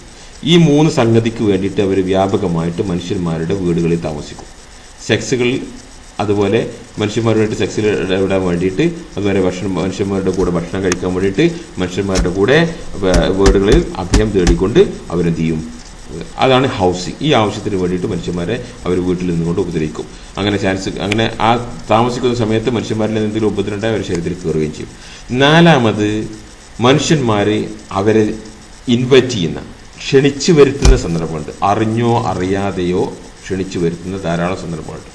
ഈ 3 സംഗതിക്ക് വേണ്ടിയിട്ട് അവർ വ്യാപകമായിട്ട് മനുഷ്യന്മാരുടെ വീടുകളിൽ താമസിക്കും. സെക്സുകൾ, അതുപോലെ മനുഷ്യന്മാരുമായിട്ട് സെക്സിൽ ഇടാൻ വേണ്ടിയിട്ട്, അതുപോലെ മനുഷ്യന്മാരുടെ കൂടെ ഭക്ഷണം കഴിക്കാൻ വേണ്ടിയിട്ട്, മനുഷ്യന്മാരുടെ കൂടെ വീടുകളിൽ അഭയം തേടിക്കൊണ്ട് അവരെന്ത് ചെയ്യും, അതാണ് ഹൗസിങ്. ഈ ആവശ്യത്തിന് വേണ്ടിയിട്ട് മനുഷ്യന്മാരെ അവർ വീട്ടിൽ നിന്നുകൊണ്ട് ഉപദ്രവിക്കും. അങ്ങനെ ആ താമസിക്കുന്ന സമയത്ത് മനുഷ്യന്മാരിൽ എന്തെങ്കിലും ഉപദ്രവം ഉണ്ടായി അവരുടെ ശരീരത്തിൽ കയറുകയും ചെയ്യും. 4-മത് മനുഷ്യന്മാർ അവരെ ഇൻവൈറ്റ് ചെയ്യുന്ന, ക്ഷണിച്ചു വരുത്തുന്ന സന്ദർഭമുണ്ട്. അറിഞ്ഞോ അറിയാതെയോ ക്ഷണിച്ചു വരുത്തുന്ന ധാരാളം സന്ദർഭമുണ്ട്.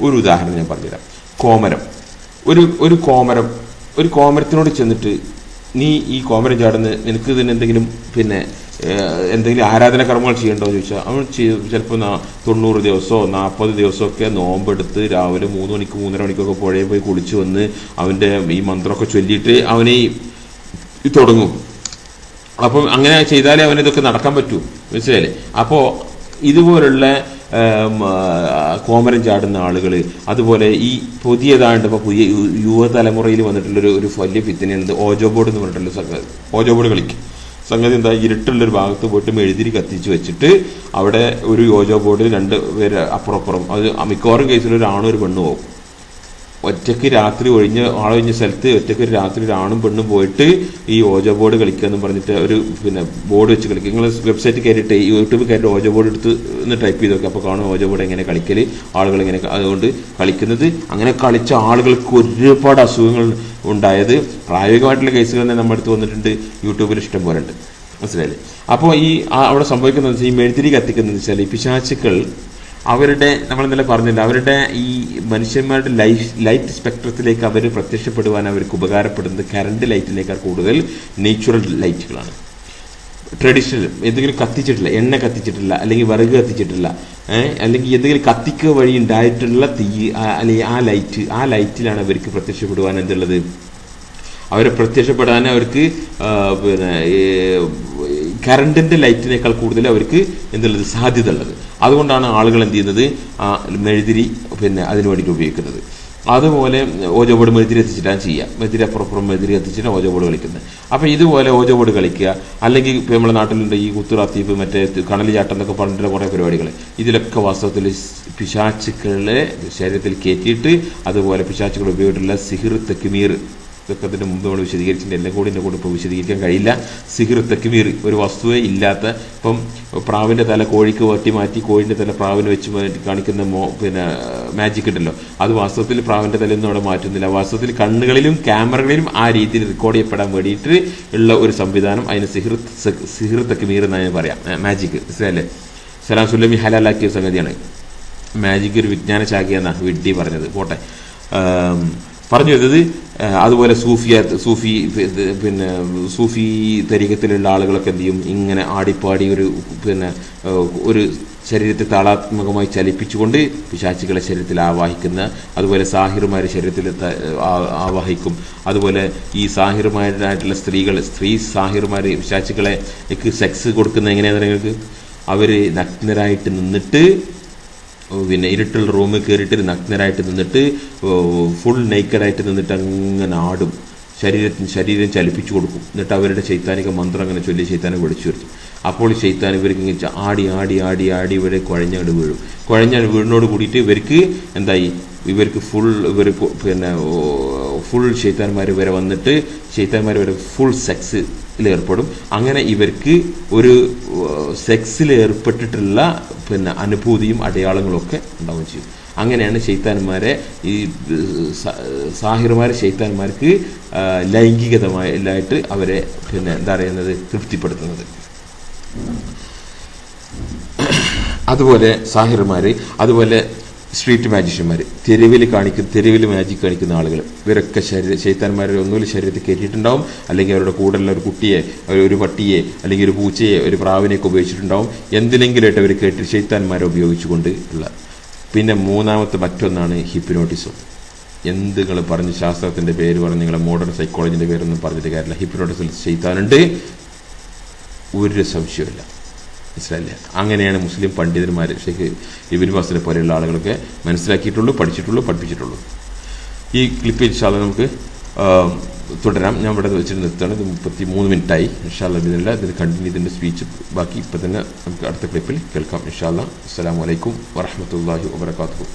ഒരു ഉദാഹരണം ഞാൻ പറഞ്ഞുതരാം. കോമരം. ഒരു കോമരത്തിനോട് ചെന്നിട്ട്, നീ ഈ കോമരം ചാടുന്ന, നിനക്ക് ഇതിന് എന്തെങ്കിലും എന്തെങ്കിലും ആരാധന കർമ്മങ്ങൾ ചെയ്യണ്ടോ എന്ന് ചോദിച്ചാൽ അവൻ ചിലപ്പോൾ 90 ദിവസമോ 40 ദിവസമൊക്കെ നോമ്പെടുത്ത് രാവിലെ 3 മണിക്ക് 3:30 മണിക്കൊക്കെ പുഴയിൽ പോയി കുളിച്ച് വന്ന് അവൻ്റെ ഈ മന്ത്രമൊക്കെ ചൊല്ലിയിട്ട് അവനെ തുടങ്ങും. അപ്പം അങ്ങനെ ചെയ്താലേ അവനിതൊക്കെ നടക്കാൻ പറ്റൂ, മനസ്സിലായില്ലേ? അപ്പോൾ ഇതുപോലുള്ള കോമരം ചാടുന്ന ആളുകൾ, അതുപോലെ ഈ പുതിയതായിട്ട് ഇപ്പോൾ പുതിയ യുവതലമുറയിൽ വന്നിട്ടുള്ളൊരു വലിയ ഫിത്തനയുണ്ട് ഓജോ ബോർഡ് എന്ന് പറഞ്ഞിട്ടുള്ള സംഗതി. ഓജോ ബോർഡ് കളിക്കും. സംഗതി എന്താ, ഇരുട്ടുള്ളൊരു ഭാഗത്ത് പോയിട്ട് മെഴുതിരി കത്തിച്ച് വെച്ചിട്ട് അവിടെ ഒരു ഓജോ ബോർഡിൽ 2 പേര് അപ്പുറം, അത് മിക്കവാറും കേസിൽ ഒരു ആണും ഒരു പെണ്ണും പോകും. ഒറ്റയ്ക്ക് രാത്രി ആളൊഴിഞ്ഞ സ്ഥലത്ത് ഒറ്റയ്ക്ക് ഒരു രാത്രി ഒരു ആണും പെണ്ണും പോയിട്ട് ഈ ഓജോ ബോർഡ് കളിക്കുക എന്ന് പറഞ്ഞിട്ട് ഒരു ബോർഡ് വെച്ച് കളിക്കുക. നിങ്ങൾ വെബ്സൈറ്റ് കയറിയിട്ട് യൂട്യൂബിൽ കയറിയിട്ട് ഓജോ ബോർഡ് എടുത്ത് ഒന്ന് ടൈപ്പ് ചെയ്ത് നോക്കുക. അപ്പോൾ കാണും ഓജോ ബോർഡ് എങ്ങനെ കളിക്കൽ, ആളുകൾ എങ്ങനെ അതുകൊണ്ട് കളിക്കുന്നത്. അങ്ങനെ കളിച്ച ആളുകൾക്ക് ഒരുപാട് അസുഖങ്ങൾ ഉണ്ടായത് പ്രായോഗികമായിട്ടുള്ള കേസുകൾ തന്നെ നമ്മുടെ അടുത്ത് വന്നിട്ടുണ്ട്. യൂട്യൂബിൽ ഇഷ്ടം പോലെ ഉണ്ട്, മനസ്സിലായില്ലേ? അപ്പോൾ ഈ അവിടെ സംഭവിക്കുന്നത് വെച്ചാൽ ഈ മെഴുതിരി കത്തിക്കുന്നത് വെച്ചാൽ ഈ പിശാചുക്കൾ അവരുടെ, നമ്മൾ ഇന്നലെ പറഞ്ഞില്ല, അവരുടെ ഈ മനുഷ്യന്മാരുടെ ലൈറ്റ് സ്പെക്ട്രത്തിലേക്ക് അവർ പ്രത്യക്ഷപ്പെടുവാൻ അവർക്ക് ഉപകാരപ്പെടുന്നത് കറണ്ട് ലൈറ്റിനേക്കാൾ കൂടുതൽ നേച്ചുറൽ ലൈറ്റുകളാണ്. ട്രഡീഷണൽ എന്തെങ്കിലും കത്തിച്ചിട്ടില്ല, എണ്ണ കത്തിച്ചിട്ടില്ല, അല്ലെങ്കിൽ വിറക് കത്തിച്ചിട്ടില്ല, അല്ലെങ്കിൽ എന്തെങ്കിലും കത്തിക്കുക വഴി ഉണ്ടായിട്ടുള്ള തീ, അല്ലെങ്കിൽ ആ ലൈറ്റിലാണ് അവർക്ക് പ്രത്യക്ഷപ്പെടുവാൻ എന്തുള്ളത്, അവരെ പ്രത്യക്ഷപ്പെടാൻ അവർക്ക് കറണ്ടിന്റെ ലൈറ്റിനേക്കാൾ കൂടുതൽ അവർക്ക് എന്തുള്ളത് സാധ്യത ഉള്ളത്. അതുകൊണ്ടാണ് ആളുകൾ എന്ത് ചെയ്യുന്നത്, മെഴുതിരി അതിനു വേണ്ടിയിട്ട് ഉപയോഗിക്കുന്നത്. അതുപോലെ ഓജോ ബോർഡ് മെഴുതിരി എത്തിച്ചിട്ടാണ് ചെയ്യുക. മെഴുതിരി അപ്പുറം മെഴുതിരി എത്തിച്ചിട്ട് ഓജോ ബോർഡ് കളിക്കുന്നത്. അപ്പോൾ ഇതുപോലെ ഓജോ ബോർഡ് കളിക്കുക, അല്ലെങ്കിൽ ഇപ്പോൾ നമ്മുടെ നാട്ടിലുണ്ട് ഈ കുത്തുറാത്തീപ്പ്, മറ്റേ കണലി ചാട്ടം എന്നൊക്കെ പറഞ്ഞിട്ടുള്ള കുറേ പരിപാടികൾ. ഇതിലൊക്കെ വാസ്തവത്തിൽ പിശാചുക്കളെ ശരീരത്തിൽ കയറ്റിയിട്ട്, അതുപോലെ പിശാചുക്കൾ ഉപയോഗിച്ചിട്ടുള്ള സിഹിർ, തെക്കുമീർ, ഇതൊക്കെ അതിന് മുമ്പ് നമ്മൾ വിശദീകരിച്ചിട്ടുണ്ട്. എല്ലാം കൂടി ഇപ്പോൾ വിശദീകരിക്കാൻ കഴിയില്ല. സിഹിർ, തെക്കുമീർ, ഒരു വസ്തുവേ ഇല്ലാത്ത, ഇപ്പം പ്രാവിൻ്റെ തല കോഴിക്ക് മാറ്റി കോഴിൻ്റെ തല പ്രാവിന് വെച്ച് കാണിക്കുന്ന മാജിക് ഉണ്ടല്ലോ, അത് വാസ്തവത്തിൽ പ്രാവിൻ്റെ തലയൊന്നും അവിടെ മാറ്റുന്നില്ല. വാസ്തവത്തിൽ കണ്ണുകളിലും ക്യാമറകളിലും ആ രീതിയിൽ റെക്കോർഡ് ചെയ്യപ്പെടാൻ വേണ്ടിയിട്ട് ഉള്ള ഒരു സംവിധാനം, അതിന് സിഹിർ തെക്കുമീർ എന്നാണ് പറയാം. മാജിക്, മനസ്സിലല്ലേ? സലാം സുല്ലമി ഹലാലാക്കിയ സംഗതിയാണ് മാജിക്. ഒരു വിജ്ഞാന ശാഖയെന്നാണ് വിഡ്ഢി പറഞ്ഞത്. പോട്ടെ, പറഞ്ഞു വരുന്നത്. അതുപോലെ സൂഫി തരീഖത്തിലുള്ള ആളുകളൊക്കെ എന്ത് ചെയ്യും, ഇങ്ങനെ ആടിപ്പാടി ഒരു ശരീരത്തെ താളാത്മകമായി ചലിപ്പിച്ചുകൊണ്ട് പിശാചുക്കളെ ശരീരത്തിൽ ആവാഹിക്കുന്ന, അതുപോലെ സാഹിറുമാർ ശരീരത്തിൽ ആവാഹിക്കും. അതുപോലെ ഈ സാഹിറുമാരായിട്ടുള്ള സ്ത്രീ സാഹിറുമാർ പിശാചുക്കളെ സെക്സ് കൊടുക്കുന്ന എങ്ങനെയാണെന്ന് നിങ്ങൾക്ക്, അവർ നഗ്നരായിട്ട് നിന്നിട്ട് ഇരുട്ടുള്ള റൂമിൽ കയറിയിട്ട് നഗ്നരായിട്ട് നിന്നിട്ട് ഫുൾ നെയ്ക്കഡായിട്ട് നിന്നിട്ട് അങ്ങനെ ആടും, ശരീരം ചലിപ്പിച്ചു കൊടുക്കും. എന്നിട്ട് അവരുടെ ശൈത്താനിക മന്ത്രം അങ്ങനെ ചൊല്ലി ശൈത്താനെ വിളിച്ചു വരുത്തും. അപ്പോൾ ശൈത്താൻ ഇവർക്ക് ഇങ്ങനെ ആടി ഇവരെ കുഴഞ്ഞങ്ങട് വീഴും. വീടിനോട് കൂടിയിട്ട് ഇവർക്ക് എന്തായി, ഇവർക്ക് ഫുൾ ശൈത്താന്മാർ വരെ വന്നിട്ട് ശൈത്താന്മാർ വരെ ഫുൾ സെക്സിൽ ഏർപ്പെടും. അങ്ങനെ ഇവർക്ക് ഒരു സെക്സിൽ ഏർപ്പെട്ടിട്ടുള്ള അനുഭൂതിയും അടയാളങ്ങളും ഒക്കെ ഉണ്ടാവുകയും ചെയ്യും. അങ്ങനെയാണ് ശൈത്താന്മാരെ, ഈ സാഹിറുമാരെ ശൈത്താന്മാർക്ക് ലൈംഗികതമായിട്ട് അവരെ എന്താ പറയുന്നത് തൃപ്തിപ്പെടുത്തുന്നത്. അതുപോലെ സാഹിറുമാർ, അതുപോലെ സ്ട്രീറ്റ് മാജിഷ്യന്മാർ, തെരുവിൽ മാജിക് കാണിക്കുന്ന ആളുകൾ, ഇവരൊക്കെ ശൈത്താന്മാരെ ഒന്നുമില്ല ശരീരത്തിൽ കയറ്റിയിട്ടുണ്ടാവും, അല്ലെങ്കിൽ അവരുടെ കൂടെയുള്ള ഒരു കുട്ടിയെ, ഒരു പട്ടിയെ, അല്ലെങ്കിൽ ഒരു പൂച്ചയെ, ഒരു പ്രാവിനെയൊക്കെ ഉപയോഗിച്ചിട്ടുണ്ടാവും. എന്തിനെങ്കിലുമായിട്ട് അവർ കേട്ട് ശൈത്താന്മാരെ ഉപയോഗിച്ചുകൊണ്ട് ഉള്ള. പിന്നെ മൂന്നാമത്തെ മറ്റൊന്നാണ് ഹിപ്നോട്ടിസം. എന്തുകൾ പറഞ്ഞ് ശാസ്ത്രത്തിൻ്റെ പേര് പറഞ്ഞ് നിങ്ങളെ മോഡേൺ സൈക്കോളജിൻ്റെ പേരൊന്നും പറഞ്ഞിട്ട് കാര്യമില്ല. ഹിപ്നോട്ടിസിൽ ശൈത്താനുണ്ട്, ഒരു സംശയമില്ല, മനസ്സിലായില്ല? അങ്ങനെയാണ് മുസ്ലിം പണ്ഡിതന്മാർ ഷെയ്ഖ് ഇബ്നു ബാസിനെ പോലെയുള്ള ആളുകളൊക്കെ മനസ്സിലാക്കിയിട്ടുള്ളൂ, പഠിപ്പിച്ചിട്ടുള്ളൂ. ഈ ക്ലിപ്പ് ഇൻഷാ അല്ലാഹ് നമുക്ക് തുടരാം. ഞാൻ ഇവിടെ വെച്ചിട്ട് നിർത്തുകയാണ്. ഇത് 33 മിനിറ്റായി. ഇൻഷാ അല്ലാഹ് ഇതിന് കണ്ടിന്യൂ, ഇതിൻ്റെ സ്പീച്ച് ബാക്കി ഇപ്പം തന്നെ നമുക്ക് അടുത്ത ക്ലിപ്പിൽ കേൾക്കാം ഇൻഷാ അല്ലാഹ്. അസ്സലാമു അലൈക്കും വറഹ്മത്തുള്ളാഹി വബറകാതുഹു.